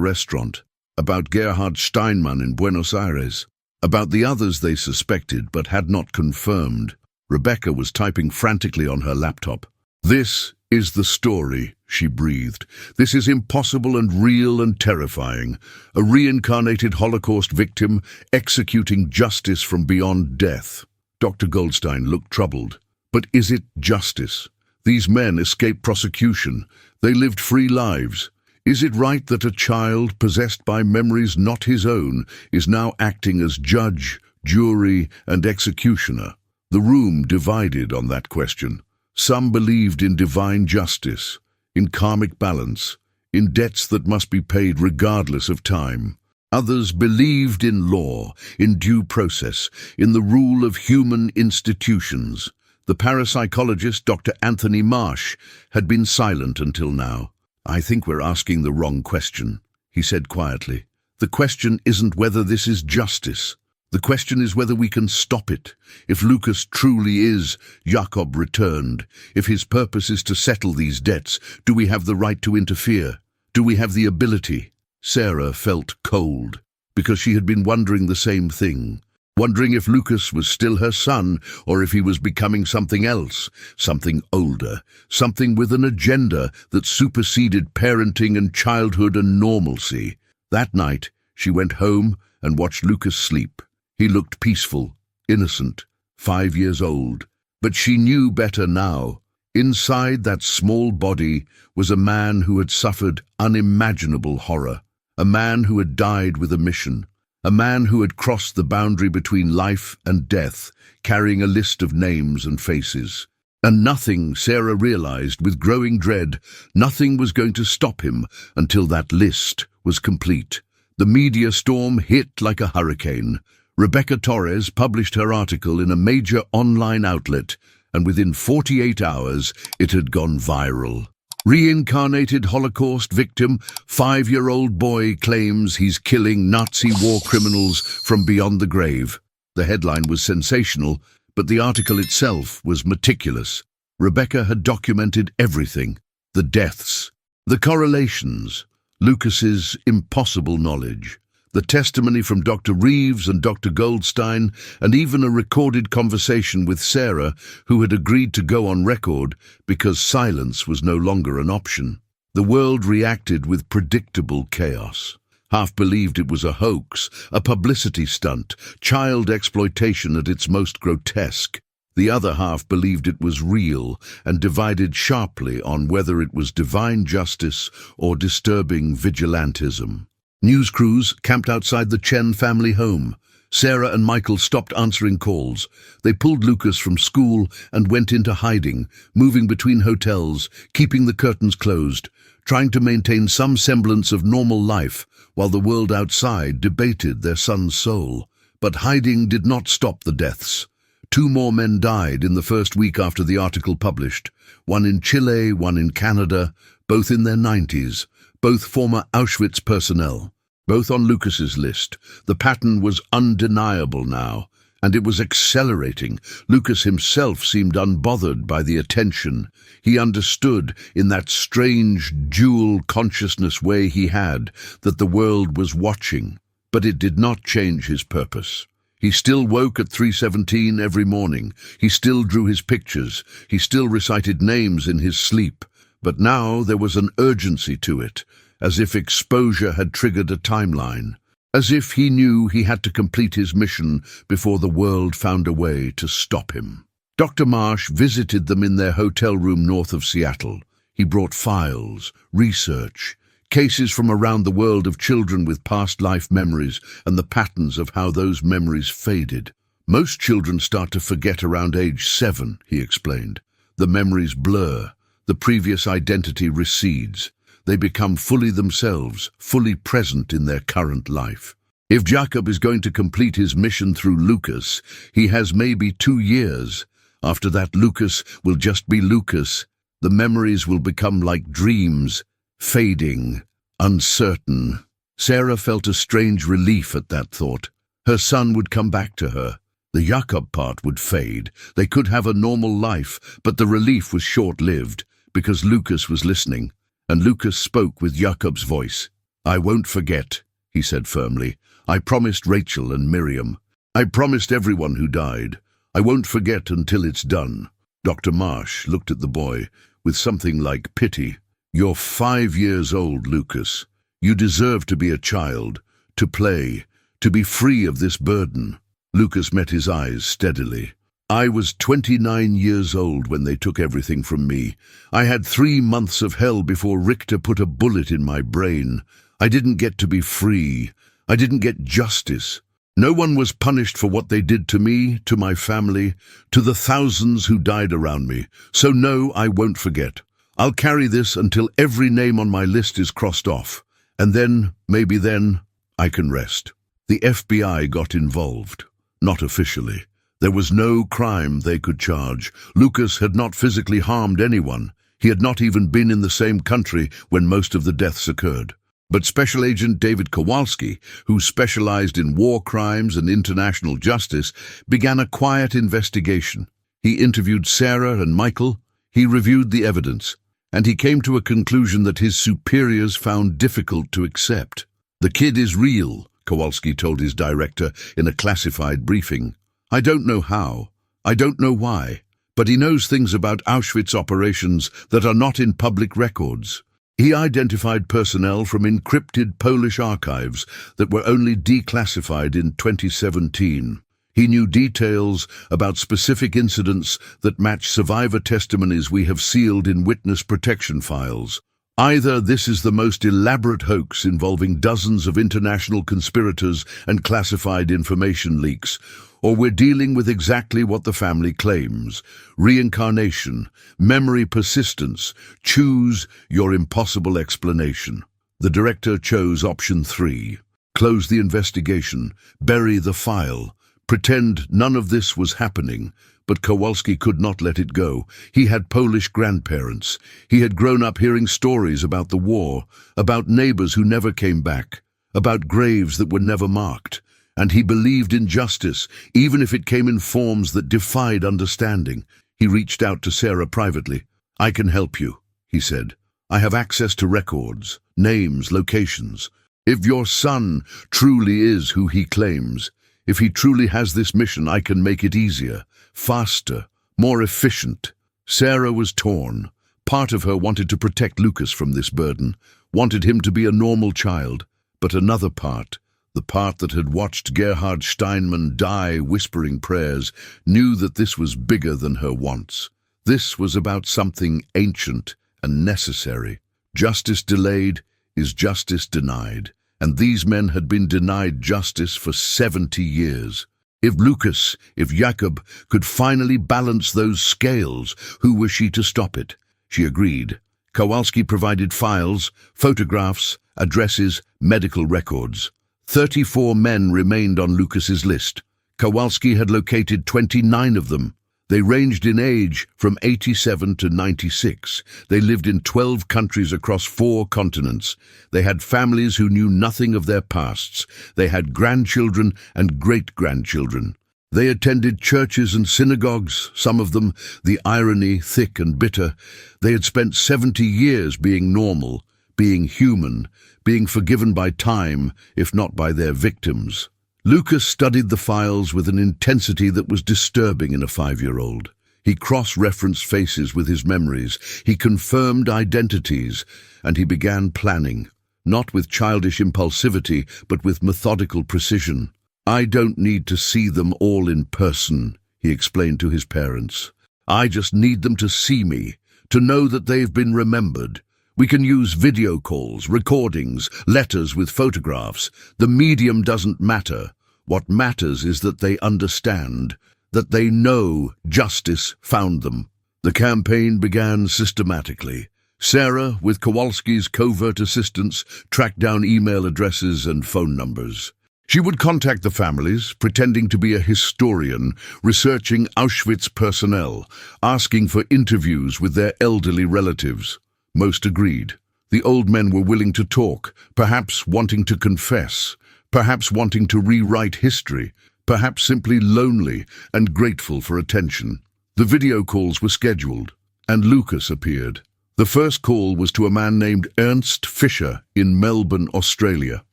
restaurant, about Gerhard Steinmann in Buenos Aires, about the others they suspected but had not confirmed. Rebecca was typing frantically on her laptop. "This is the story," she breathed. "This is impossible and real and terrifying. A reincarnated Holocaust victim executing justice from beyond death." Dr. Goldstein looked troubled. "But is it justice? These men escaped prosecution. They lived free lives. Is it right that a child possessed by memories not his own is now acting as judge, jury, and executioner?" The room divided on that question. Some believed in divine justice, in karmic balance, in debts that must be paid regardless of time. Others believed in law, in due process, in the rule of human institutions. The parapsychologist Dr. Anthony Marsh had been silent until now. "I think we're asking the wrong question," he said quietly. "The question isn't whether this is justice. The question is whether we can stop it. If Lucas truly is Jakob returned, if his purpose is to settle these debts, do we have the right to interfere? Do we have the ability?" Sarah felt cold, because she had been wondering the same thing, wondering if Lucas was still her son, or if he was becoming something else, something older, something with an agenda that superseded parenting and childhood and normalcy. That night, she went home and watched Lucas sleep. He looked peaceful, innocent, 5 years old. But she knew better now. Inside that small body was a man who had suffered unimaginable horror, a man who had died with a mission, a man who had crossed the boundary between life and death, carrying a list of names and faces. And nothing, Sarah realized with growing dread, nothing was going to stop him until that list was complete. The media storm hit like a hurricane. Rebecca Torres published her article in a major online outlet, and within 48 hours it had gone viral. "Reincarnated Holocaust victim, 5-year-old boy claims he's killing Nazi war criminals from beyond the grave." The headline was sensational, but the article itself was meticulous. Rebecca had documented everything: the deaths, the correlations, Lucas's impossible knowledge, the testimony from Dr. Reeves and Dr. Goldstein, and even a recorded conversation with Sarah, who had agreed to go on record because silence was no longer an option. The world reacted with predictable chaos. Half believed it was a hoax, a publicity stunt, child exploitation at its most grotesque. The other half believed it was real and divided sharply on whether it was divine justice or disturbing vigilantism. News crews camped outside the Chen family home. Sarah and Michael stopped answering calls. They pulled Lucas from school and went into hiding, moving between hotels, keeping the curtains closed, trying to maintain some semblance of normal life while the world outside debated their son's soul. But hiding did not stop the deaths. 2 more men died in the first week after the article published, one in Chile, one in Canada, both in their 90s. Both former Auschwitz personnel, both on Lucas's list. The pattern was undeniable now, and it was accelerating. Lucas himself seemed unbothered by the attention. He understood, in that strange dual consciousness way he had, that the world was watching, but it did not change his purpose. He still woke at 3:17 every morning. He still drew his pictures. He still recited names in his sleep. But now there was an urgency to it, as if exposure had triggered a timeline, as if he knew he had to complete his mission before the world found a way to stop him. Dr. Marsh visited them in their hotel room north of Seattle. He brought files, research, cases from around the world of children with past life memories and the patterns of how those memories faded. "Most children start to forget around age 7, he explained. The memories blur. The previous identity recedes. They become fully themselves, fully present in their current life. If Jakob is going to complete his mission through Lucas, he has maybe 2 years. After that, Lucas will just be Lucas. The memories will become like dreams, fading, uncertain. Sarah felt a strange relief at that thought. Her son would come back to her. The Jakob part would fade. They could have a normal life, but the relief was short-lived, because Lucas was listening, and Lucas spoke with Jakob's voice. "I won't forget," he said firmly. "I promised Rachel and Miriam. I promised everyone who died. I won't forget until it's done." Dr. Marsh looked at the boy with something like pity. "You're 5 years old, Lucas. You deserve to be a child, to play, to be free of this burden." Lucas met his eyes steadily. "I was 29 years old when they took everything from me. I had 3 months of hell before Richter put a bullet in my brain. I didn't get to be free. I didn't get justice. No one was punished for what they did to me, to my family, to the thousands who died around me. So no, I won't forget. I'll carry this until every name on my list is crossed off. And then, maybe then, I can rest." The FBI got involved. Not officially. There was no crime they could charge. Lucas had not physically harmed anyone. He had not even been in the same country when most of the deaths occurred. But Special Agent David Kowalski, who specialized in war crimes and international justice, began a quiet investigation. He interviewed Sarah and Michael. He reviewed the evidence, and he came to a conclusion that his superiors found difficult to accept. "The kid is real," Kowalski told his director in a classified briefing. "I don't know how. I don't know why. But he knows things about Auschwitz operations that are not in public records. He identified personnel from encrypted Polish archives that were only declassified in 2017. He knew details about specific incidents that match survivor testimonies we have sealed in witness protection files. Either this is the most elaborate hoax involving dozens of international conspirators and classified information leaks, or we're dealing with exactly what the family claims: reincarnation, memory persistence. Choose your impossible explanation." The director chose option 3. Close the investigation, bury the file, pretend none of this was happening. But Kowalski could not let it go. He had Polish grandparents. He had grown up hearing stories about the war, about neighbors who never came back, about graves that were never marked. And he believed in justice, even if it came in forms that defied understanding. He reached out to Sarah privately. "I can help you," he said. "I have access to records, names, locations. If your son truly is who he claims, if he truly has this mission, I can make it easier, faster, more efficient." Sarah was torn. Part of her wanted to protect Lucas from this burden, wanted him to be a normal child. But another part, the part that had watched Gerhard Steinmann die whispering prayers, knew that this was bigger than her wants. This was about something ancient and necessary. Justice delayed is justice denied, and these men had been denied justice for 70 years. If Lucas, if Jakob, could finally balance those scales, who was she to stop it? She agreed. Kowalski provided files, photographs, addresses, medical records. 34 men remained on Lucas's list. Kowalski had located 29 of them. They ranged in age from 87 to 96. They lived in 12 countries across 4 continents. They had families who knew nothing of their pasts. They had grandchildren and great-grandchildren. They attended churches and synagogues, some of them, the irony thick and bitter. They had spent 70 years being normal, being human, being forgiven by time, if not by their victims. Lucas studied the files with an intensity that was disturbing in a 5-year-old. He cross-referenced faces with his memories. He confirmed identities, and he began planning, not with childish impulsivity, but with methodical precision. "I don't need to see them all in person," he explained to his parents. "I just need them to see me, to know that they've been remembered. We can use video calls, recordings, letters with photographs. The medium doesn't matter. What matters is that they understand, that they know justice found them." The campaign began systematically. Sarah, with Kowalski's covert assistance, tracked down email addresses and phone numbers. She would contact the families, pretending to be a historian, researching Auschwitz personnel, asking for interviews with their elderly relatives. Most agreed. The old men were willing to talk, perhaps wanting to confess, perhaps wanting to rewrite history, perhaps simply lonely and grateful for attention. The video calls were scheduled, and Lucas appeared. The first call was to a man named Ernst Fischer in Melbourne, Australia,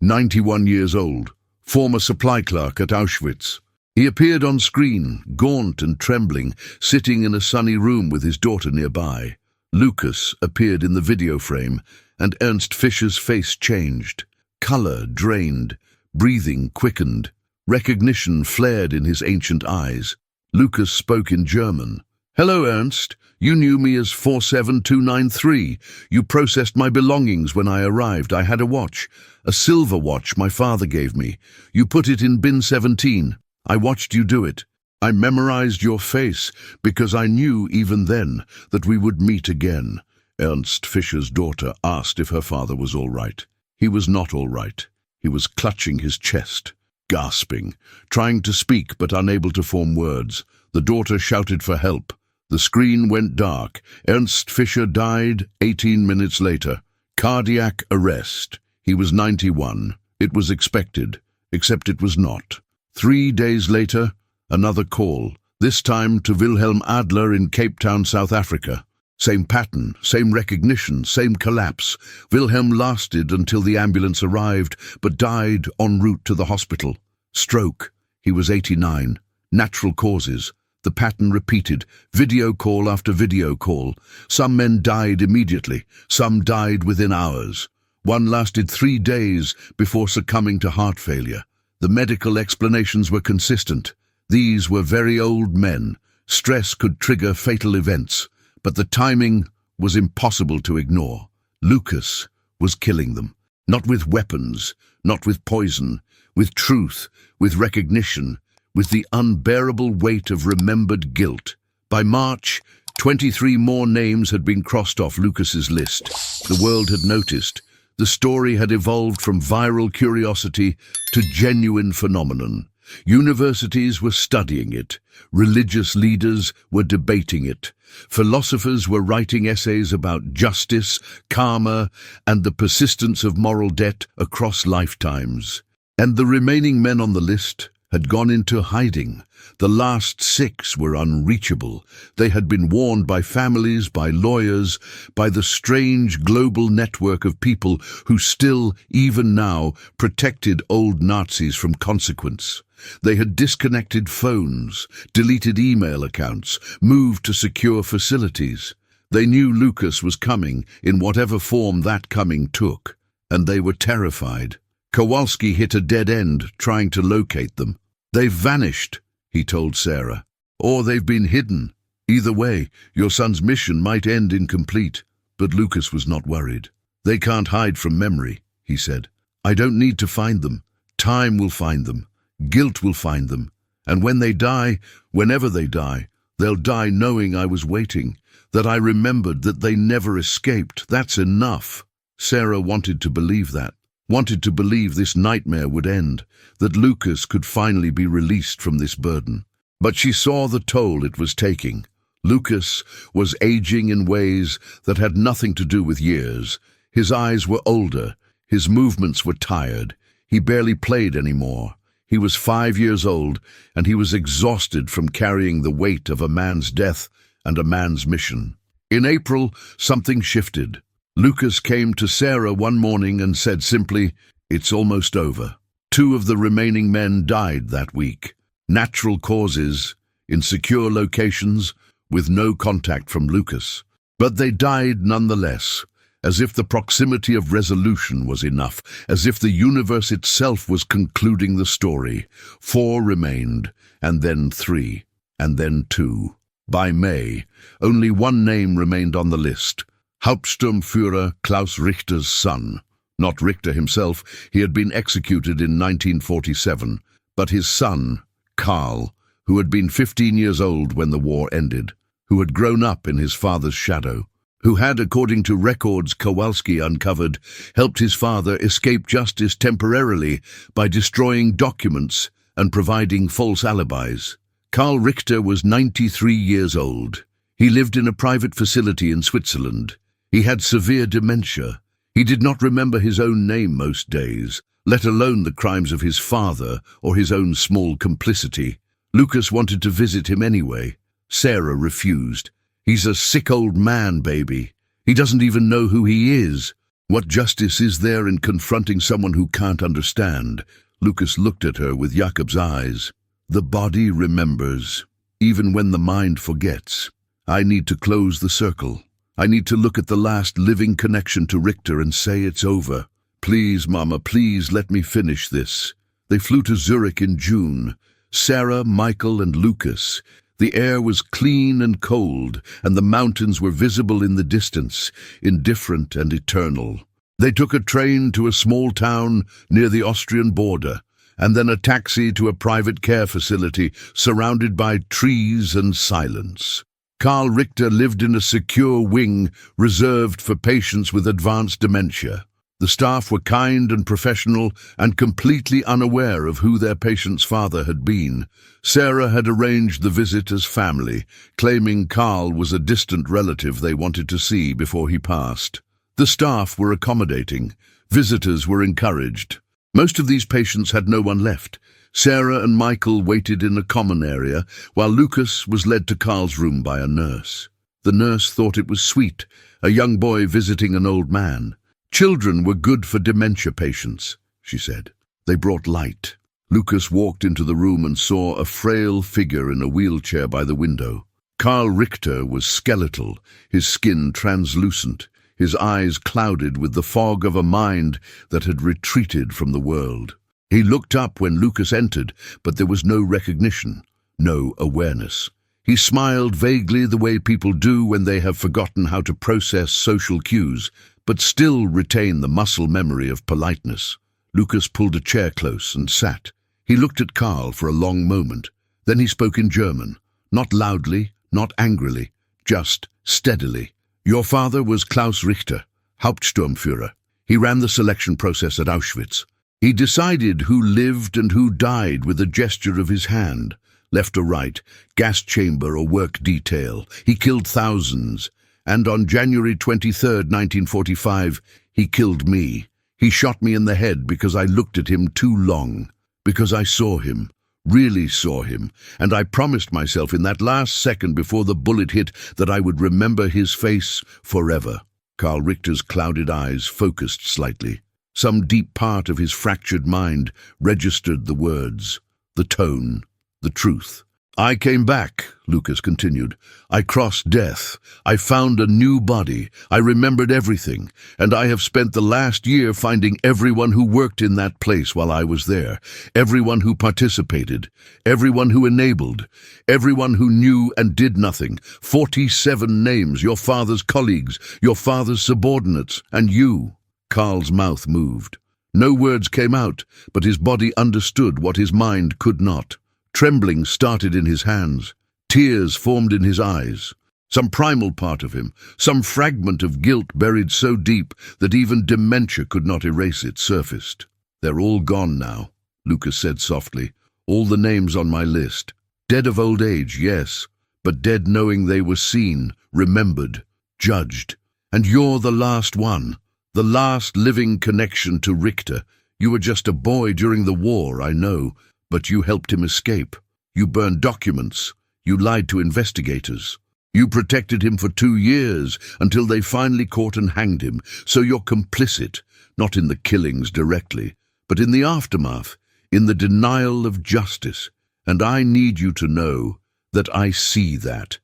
91 years old, former supply clerk at Auschwitz. He appeared on screen, gaunt and trembling, sitting in a sunny room with his daughter nearby. Lucas appeared in the video frame, and Ernst Fischer's face changed. Color drained, breathing quickened. Recognition flared in his ancient eyes. Lucas spoke in German. "Hello, Ernst. You knew me as 47293. You processed my belongings when I arrived. I had a watch, a silver watch my father gave me. You put it in bin 17. I watched you do it. I memorized your face because I knew even then that we would meet again." Ernst Fischer's daughter asked if her father was all right. He was not all right. He was clutching his chest, gasping, trying to speak but unable to form words. The daughter shouted for help. The screen went dark. Ernst Fischer died 18 minutes later. Cardiac arrest. He was 91. It was expected, except it was not. 3 days later, another call, this time to Wilhelm Adler in Cape Town, South Africa. Same pattern, same recognition, same collapse. Wilhelm lasted until the ambulance arrived, but died en route to the hospital. Stroke. He was 89. Natural causes. The pattern repeated, video call after video call. Some men died immediately, some died within hours. One lasted 3 days before succumbing to heart failure. The medical explanations were consistent. These were very old men. Stress could trigger fatal events, but the timing was impossible to ignore. Lucas was killing them, not with weapons, not with poison, with truth, with recognition, with the unbearable weight of remembered guilt. By March, 23 more names had been crossed off Lucas's list. The world had noticed. The story had evolved from viral curiosity to genuine phenomenon. Universities were studying it. Religious leaders were debating it. Philosophers were writing essays about justice, karma, and the persistence of moral debt across lifetimes. And the remaining men on the list had gone into hiding. The last 6 were unreachable. They had been warned by families, by lawyers, by the strange global network of people who still, even now, protected old Nazis from consequence. They had disconnected phones, deleted email accounts, moved to secure facilities. They knew Lucas was coming in whatever form that coming took, and they were terrified. Kowalski hit a dead end trying to locate them. "They've vanished," he told Sarah. "Or they've been hidden. Either way, your son's mission might end incomplete." But Lucas was not worried. "They can't hide from memory," he said. "I don't need to find them. Time will find them. Guilt will find them. And when they die, whenever they die, they'll die knowing I was waiting, that I remembered, that they never escaped. That's enough." Sarah wanted to believe that. Wanted to believe this nightmare would end, that Lucas could finally be released from this burden. But she saw the toll it was taking. Lucas was aging in ways that had nothing to do with years. His eyes were older, his movements were tired, he barely played anymore. He was 5 years old, and he was exhausted from carrying the weight of a man's death and a man's mission. In April, something shifted. Lucas came to Sarah one morning and said simply, "It's almost over." 2 of the remaining men died that week. Natural causes, in secure locations, with no contact from Lucas. But they died nonetheless, as if the proximity of resolution was enough, as if the universe itself was concluding the story. 4 remained, and then 3, and then 2. By May, only 1 name remained on the list. Hauptsturmführer Klaus Richter's son. Not Richter himself, he had been executed in 1947, but his son, Karl, who had been 15 years old when the war ended, who had grown up in his father's shadow. who had, according to records Kowalski uncovered, helped his father escape justice temporarily by destroying documents and providing false alibis. Karl Richter was 93 years old. He lived in a private facility in Switzerland. He had severe dementia. He did not remember his own name most days, let alone the crimes of his father or his own small complicity. Lucas wanted to visit him anyway. Sarah refused. "He's a sick old man, baby. He doesn't even know who he is. What justice is there in confronting someone who can't understand?" Lucas looked at her with Jakob's eyes. "The body remembers, even when the mind forgets. I need to close the circle. I need to look at the last living connection to Richter and say it's over. Please, Mama, please let me finish this." They flew to Zurich in June. Sarah, Michael, and Lucas. The air was clean and cold, and the mountains were visible in the distance, indifferent and eternal. They took a train to a small town near the Austrian border, and then a taxi to a private care facility surrounded by trees and silence. Karl Richter lived in a secure wing reserved for patients with advanced dementia. The staff were kind and professional and completely unaware of who their patient's father had been. Sarah had arranged the visit as family, claiming Karl was a distant relative they wanted to see before he passed. The staff were accommodating. Visitors were encouraged. Most of these patients had no one left. Sarah and Michael waited in a common area, while Lucas was led to Karl's room by a nurse. The nurse thought it was sweet, a young boy visiting an old man. "Children were good for dementia patients," she said. They brought light. Lucas walked into the room and saw a frail figure in a wheelchair by the window. Karl Richter was skeletal, his skin translucent, his eyes clouded with the fog of a mind that had retreated from the world. He looked up when Lucas entered, but there was no recognition, no awareness. He smiled vaguely the way people do when they have forgotten how to process social cues, but still retain the muscle memory of politeness. Lucas pulled a chair close and sat. He looked at Karl for a long moment. Then he spoke in German, not loudly, not angrily, just steadily. "Your father was Klaus Richter, Hauptsturmführer. He ran the selection process at Auschwitz. He decided who lived and who died with a gesture of his hand, left or right, gas chamber or work detail. He killed thousands. And on January 23rd, 1945, he killed me. He shot me in the head because I looked at him too long, because I saw him, really saw him, and I promised myself in that last second before the bullet hit that I would remember his face forever." Karl Richter's clouded eyes focused slightly. Some deep part of his fractured mind registered the words, the tone, the truth. "I came back," Lucas continued. "I crossed death. I found a new body. I remembered everything. And I have spent the last year finding everyone who worked in that place while I was there. Everyone who participated. Everyone who enabled. Everyone who knew and did nothing. 47 names, your father's colleagues, your father's subordinates, and you." Karl's mouth moved. No words came out, but his body understood what his mind could not. Trembling started in his hands. Tears formed in his eyes. Some primal part of him, some fragment of guilt buried so deep that even dementia could not erase it, surfaced. "They're all gone now," Lucas said softly. "All the names on my list. Dead of old age, yes, but dead knowing they were seen, remembered, judged. And you're the last one, the last living connection to Richter. You were just a boy during the war, I know, but you helped him escape. You burned documents. You lied to investigators. You protected him for 2 years until they finally caught and hanged him. So you're complicit, not in the killings directly, but in the aftermath, in the denial of justice. And I need you to know that I see that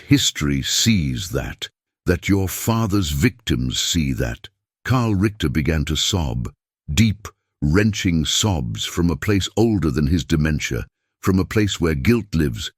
history sees that your father's victims see that." Karl Richter began to sob, deep, wrenching sobs from a place older than his dementia, from a place where guilt lives,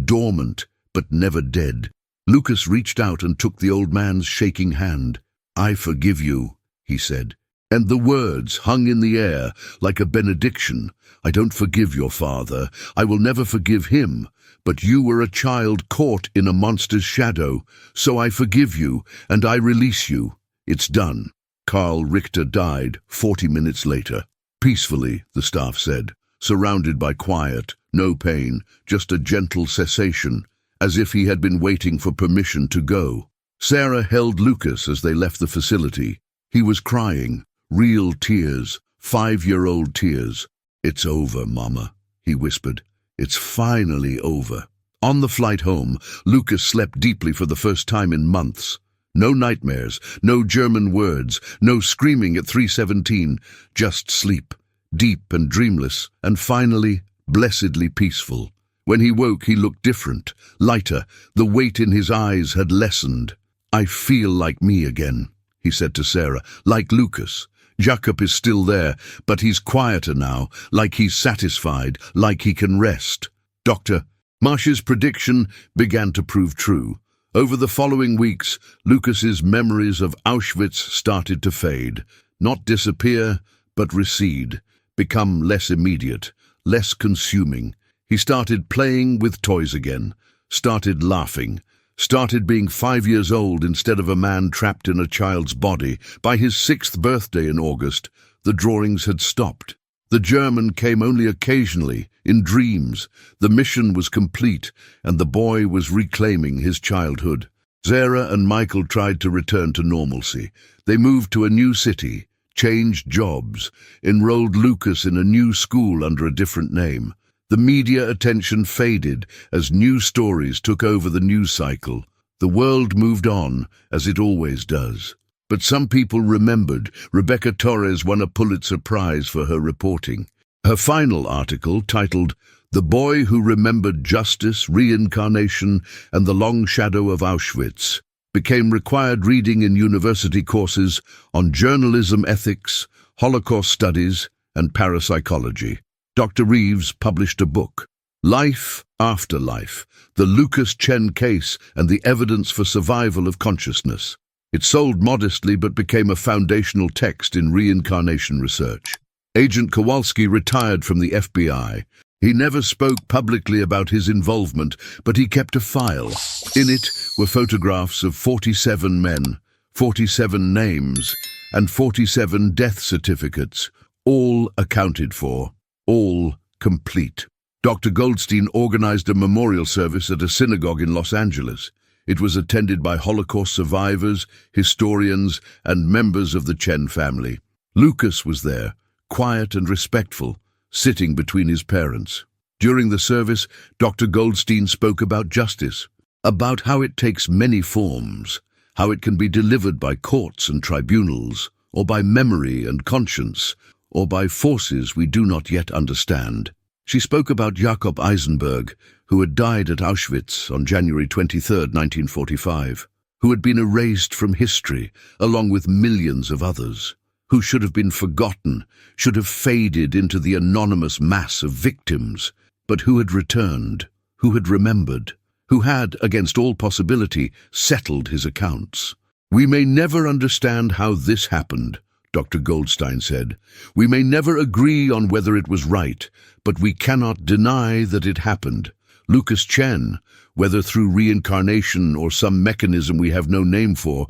dormant but never dead. Lucas reached out and took the old man's shaking hand. "I forgive you," he said. And the words hung in the air like a benediction. I don't forgive your father. I will never forgive him. But you were a child caught in a monster's shadow. So I forgive you, and I release you. It's done. Karl Richter died 40 minutes later. Peacefully, the staff said, surrounded by quiet, no pain, just a gentle cessation, as if he had been waiting for permission to go. Sarah held Lucas as they left the facility. He was crying, real tears, 5-year-old tears. It's over, Mama, he whispered. It's finally over. On the flight home, Lucas slept deeply for the first time in months. No nightmares, no German words, no screaming at 3:17, just sleep, deep and dreamless, and finally, blessedly peaceful. When he woke, he looked different, lighter. The weight in his eyes had lessened. I feel like me again, he said to Sarah, like Lucas. Jakob is still there, but he's quieter now, like he's satisfied, like he can rest. Dr. Marsh's prediction began to prove true. Over the following weeks, Lucas's memories of Auschwitz started to fade, not disappear, but recede, become less immediate, less consuming. He started playing with toys again, started laughing, started being 5 years old instead of a man trapped in a child's body. By his 6th birthday in August, the drawings had stopped. The German came only occasionally, in dreams. The mission was complete, and the boy was reclaiming his childhood. Zara and Michael tried to return to normalcy. They moved to a new city, changed jobs, enrolled Lucas in a new school under a different name. The media attention faded as new stories took over the news cycle. The world moved on, as it always does. But some people remembered. Rebecca Torres won a Pulitzer Prize for her reporting. Her final article, titled "The Boy Who Remembered Justice, Reincarnation, and the Long Shadow of Auschwitz," became required reading in university courses on journalism ethics, Holocaust studies, and parapsychology. Dr. Reeves published a book, Life After Life, The Lucas Chen Case and the Evidence for Survival of Consciousness. It sold modestly but became a foundational text in reincarnation research. Agent Kowalski retired from the FBI. He never spoke publicly about his involvement, but he kept a file. In it were photographs of 47 men, 47 names, and 47 death certificates, all accounted for, all complete. Dr. Goldstein organized a memorial service at a synagogue in Los Angeles. It was attended by Holocaust survivors, historians, and members of the Chen family. Lucas was there, quiet and respectful, sitting between his parents. During the service, Dr. Goldstein spoke about justice, about how it takes many forms, how it can be delivered by courts and tribunals, or by memory and conscience, or by forces we do not yet understand. She spoke about Jakob Eisenberg, who had died at Auschwitz on January 23, 1945, who had been erased from history along with millions of others, who should have been forgotten, should have faded into the anonymous mass of victims, but who had returned, who had remembered, who had, against all possibility, settled his accounts. We may never understand how this happened, Dr. Goldstein said. We may never agree on whether it was right, but we cannot deny that it happened. Lucas Chen, whether through reincarnation or some mechanism we have no name for,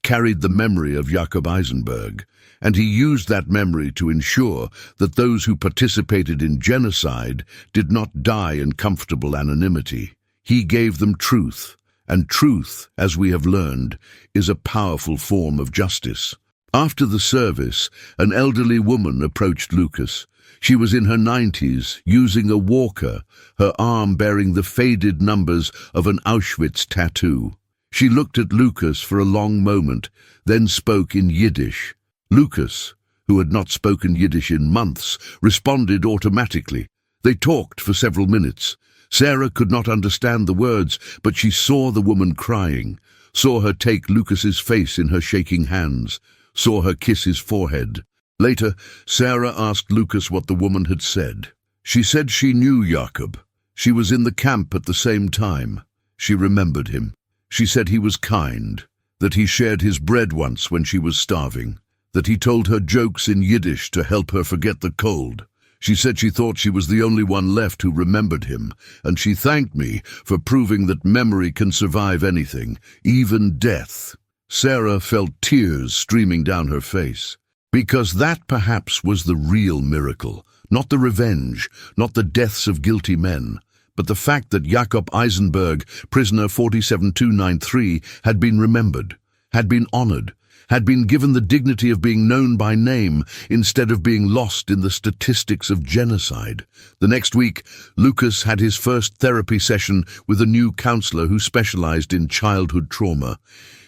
carried the memory of Jakob Eisenberg, and he used that memory to ensure that those who participated in genocide did not die in comfortable anonymity. He gave them truth, and truth, as we have learned, is a powerful form of justice. After the service, an elderly woman approached Lucas. She was in her 90s, using a walker, her arm bearing the faded numbers of an Auschwitz tattoo. She looked at Lucas for a long moment, then spoke in Yiddish. Lucas, who had not spoken Yiddish in months, responded automatically. They talked for several minutes. Sarah could not understand the words, but she saw the woman crying, saw her take Lucas's face in her shaking hands, saw her kiss his forehead. Later, Sarah asked Lucas what the woman had said. She said she knew Jakob. She was in the camp at the same time. She remembered him. She said he was kind, that he shared his bread once when she was starving. that he told her jokes in Yiddish to help her forget the cold. She said she thought she was the only one left who remembered him, and she thanked me for proving that memory can survive anything, even death. Sarah felt tears streaming down her face, because that perhaps was the real miracle, not the revenge, not the deaths of guilty men, but the fact that Jakob Eisenberg, prisoner 47293, had been remembered, had been honored, had been given the dignity of being known by name instead of being lost in the statistics of genocide. The next week, Lucas had his first therapy session with a new counselor who specialized in childhood trauma.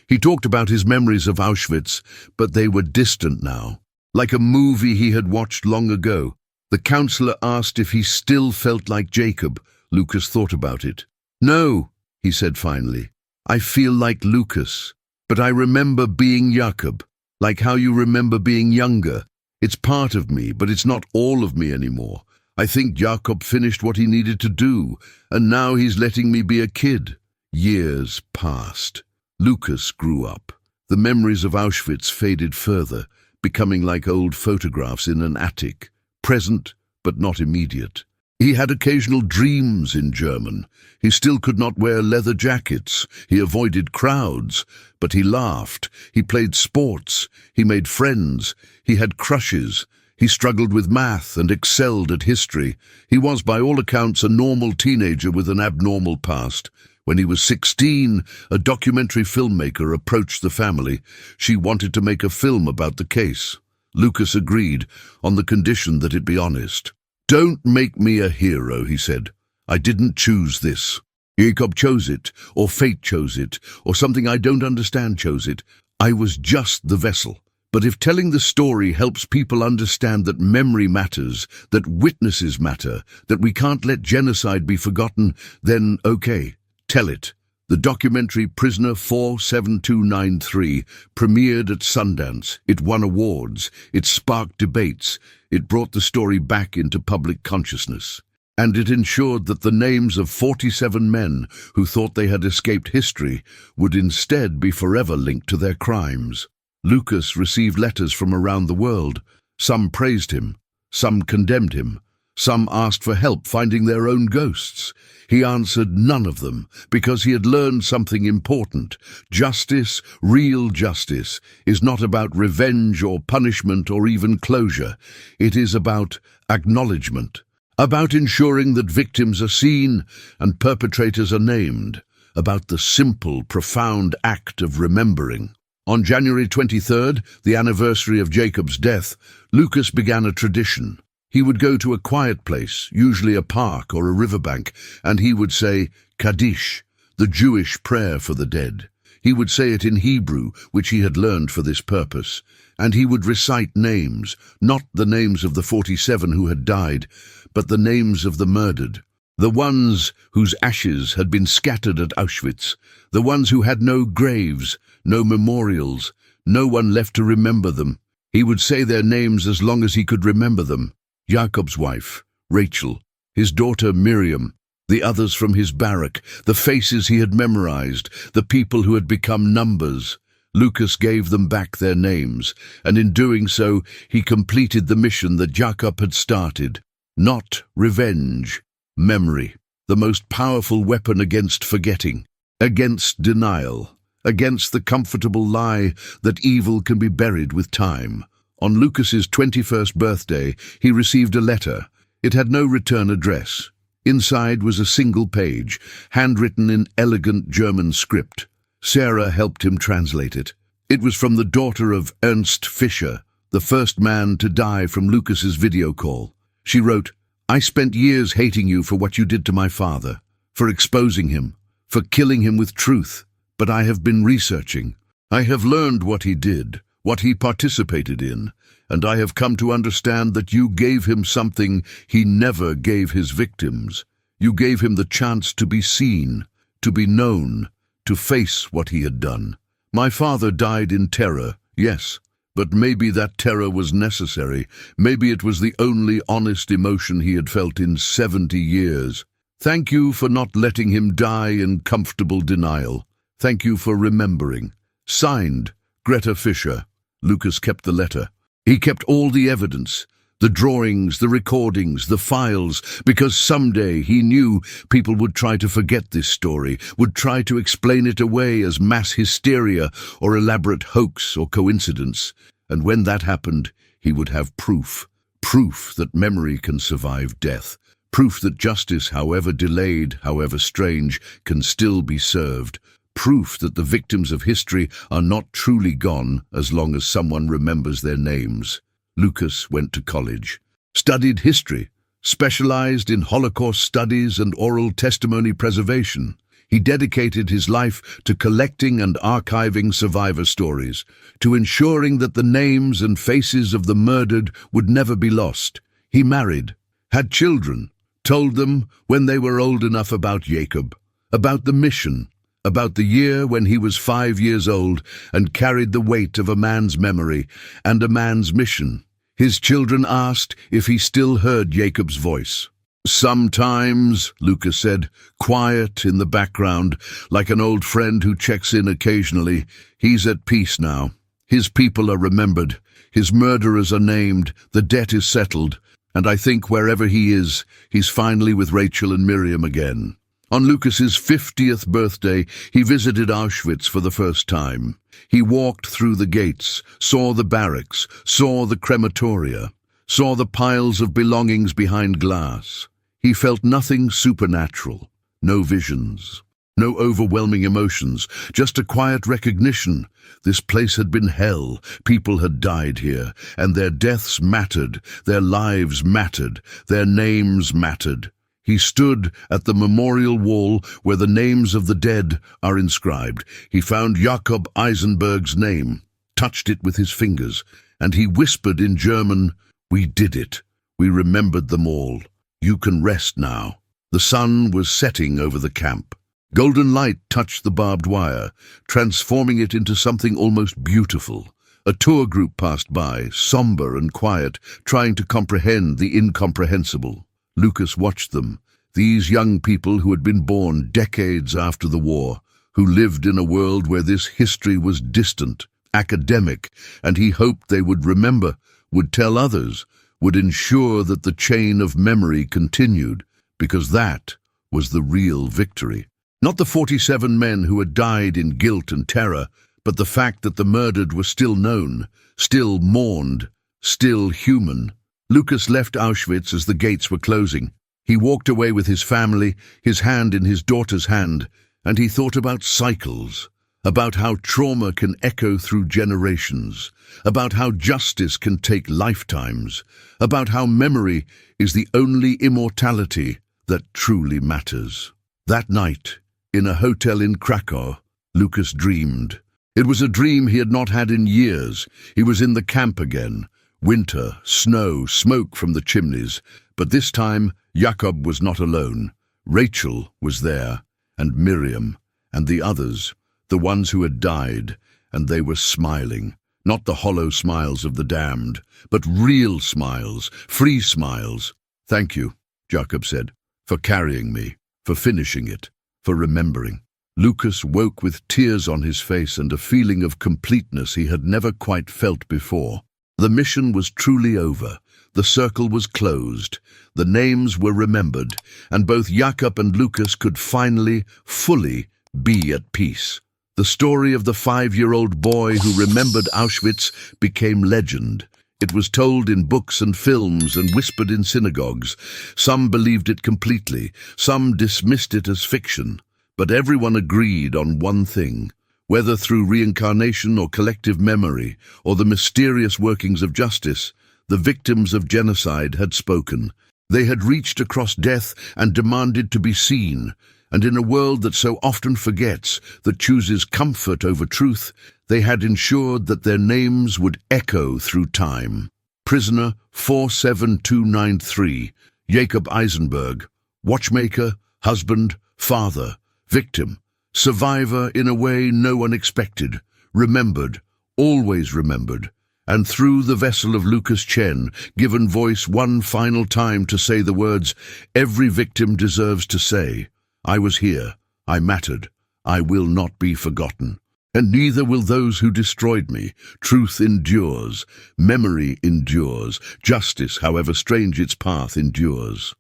He talked about his memories of Auschwitz, but they were distant now, like a movie he had watched long ago. The counselor asked if he still felt like Jacob. Lucas thought about it. "No," he said finally. "I feel like Lucas. But I remember being Jacob, like how you remember being younger. It's part of me, but it's not all of me anymore. I think Jacob finished what he needed to do, and now he's letting me be a kid." Years passed. Lucas grew up. The memories of Auschwitz faded further, becoming like old photographs in an attic, present but not immediate. He had occasional dreams in German. He still could not wear leather jackets. He avoided crowds, but he laughed. He played sports. He made friends. He had crushes. He struggled with math and excelled at history. He was, by all accounts, a normal teenager with an abnormal past. When he was 16, a documentary filmmaker approached the family. She wanted to make a film about the case. Lucas agreed, on the condition that it be honest. "Don't make me a hero," he said. "I didn't choose this. Jacob chose it, or fate chose it, or something I don't understand chose it. I was just the vessel. But if telling the story helps people understand that memory matters, that witnesses matter, that we can't let genocide be forgotten, then okay, tell it." The documentary Prisoner 47293 premiered at Sundance. It won awards. It sparked debates. It brought the story back into public consciousness. And it ensured that the names of 47 men who thought they had escaped history would instead be forever linked to their crimes. Lucas received letters from around the world. Some praised him. Some condemned him. Some asked for help finding their own ghosts. He answered none of them, because he had learned something important. Justice, real justice, is not about revenge or punishment or even closure. It is about acknowledgement, about ensuring that victims are seen and perpetrators are named, about the simple, profound act of remembering. On January 23rd, the anniversary of Jacob's death, Lucas began a tradition. He would go to a quiet place, usually a park or a riverbank, and he would say, Kaddish, the Jewish prayer for the dead. He would say it in Hebrew, which he had learned for this purpose, and he would recite names, not the names of the 47 who had died, but the names of the murdered, the ones whose ashes had been scattered at Auschwitz, the ones who had no graves, no memorials, no one left to remember them. He would say their names as long as he could remember them. Jacob's wife, Rachel, his daughter Miriam, the others from his barrack, the faces he had memorized, the people who had become numbers. Lucas gave them back their names, and in doing so, he completed the mission that Jacob had started. Not revenge, memory, the most powerful weapon against forgetting, against denial, against the comfortable lie that evil can be buried with time. On Lucas's 21st birthday, he received a letter. It had no return address. Inside was a single page, handwritten in elegant German script. Sarah helped him translate it. It was from the daughter of Ernst Fischer, the first man to die from Lucas's video call. She wrote, "I spent years hating you for what you did to my father, for exposing him, for killing him with truth, but I have been researching. I have learned what he did, what he participated in, and I have come to understand that you gave him something he never gave his victims. You gave him the chance to be seen, to be known, to face what he had done. My father died in terror, yes, but maybe that terror was necessary. Maybe it was the only honest emotion he had felt in 70 years. Thank you for not letting him die in comfortable denial. Thank you for remembering. Signed, Greta Fischer." Lucas kept the letter. He kept all the evidence, the drawings, the recordings, the files, because someday he knew people would try to forget this story, would try to explain it away as mass hysteria or elaborate hoax or coincidence. And when that happened, he would have proof. Proof that memory can survive death. Proof that justice, however delayed, however strange, can still be served. Proof that the victims of history are not truly gone as long as someone remembers their names. Lucas went to college, studied history, specialized in Holocaust studies and oral testimony preservation. He dedicated his life to collecting and archiving survivor stories, to ensuring that the names and faces of the murdered would never be lost. He married, had children, told them when they were old enough about Jacob, about the mission, about the year when he was 5 years old and carried the weight of a man's memory and a man's mission. His children asked if he still heard Jacob's voice. "Sometimes," Lucas said, quiet in the background, like an old friend who checks in occasionally. "He's at peace now. His people are remembered. His murderers are named. The debt is settled. And I think wherever he is, he's finally with Rachel and Miriam again." On Lucas's 50th birthday, he visited Auschwitz for the first time. He walked through the gates, saw the barracks, saw the crematoria, saw the piles of belongings behind glass. He felt nothing supernatural, no visions, no overwhelming emotions, just a quiet recognition. This place had been hell, people had died here, and their deaths mattered, their lives mattered, their names mattered. He stood at the memorial wall where the names of the dead are inscribed. He found Jakob Eisenberg's name, touched it with his fingers, and he whispered in German, "We did it. We remembered them all. You can rest now." The sun was setting over the camp. Golden light touched the barbed wire, transforming it into something almost beautiful. A tour group passed by, somber and quiet, trying to comprehend the incomprehensible. Lucas watched them, these young people who had been born decades after the war, who lived in a world where this history was distant, academic, and he hoped they would remember, would tell others, would ensure that the chain of memory continued, because that was the real victory. Not the 47 men who had died in guilt and terror, but the fact that the murdered were still known, still mourned, still human. Lucas left Auschwitz as the gates were closing. He walked away with his family, his hand in his daughter's hand, and he thought about cycles, about how trauma can echo through generations, about how justice can take lifetimes, about how memory is the only immortality that truly matters. That night, in a hotel in Krakow, Lucas dreamed. It was a dream he had not had in years. He was in the camp again. Winter, snow, smoke from the chimneys. But this time, Jakob was not alone. Rachel was there, and Miriam, and the others, the ones who had died, and they were smiling. Not the hollow smiles of the damned, but real smiles, free smiles. "Thank you," Jakob said, "for carrying me, for finishing it, for remembering." Lucas woke with tears on his face and a feeling of completeness he had never quite felt before. The mission was truly over. The circle was closed. The names were remembered, and both Jakob and Lucas could finally, fully be at peace. The story of the 5-year-old boy who remembered Auschwitz became legend. It was told in books and films and whispered in synagogues. Some believed it completely, some dismissed it as fiction. But everyone agreed on one thing. Whether through reincarnation or collective memory, or the mysterious workings of justice, the victims of genocide had spoken. They had reached across death and demanded to be seen. And in a world that so often forgets, that chooses comfort over truth, they had ensured that their names would echo through time. Prisoner 47293, Jacob Eisenberg, watchmaker, husband, father, victim, survivor in a way no one expected, remembered, always remembered, and through the vessel of Lucas Chen, given voice one final time to say the words every victim deserves to say, "I was here, I mattered, I will not be forgotten." And neither will those who destroyed me. Truth endures, memory endures, justice, however strange its path, endures.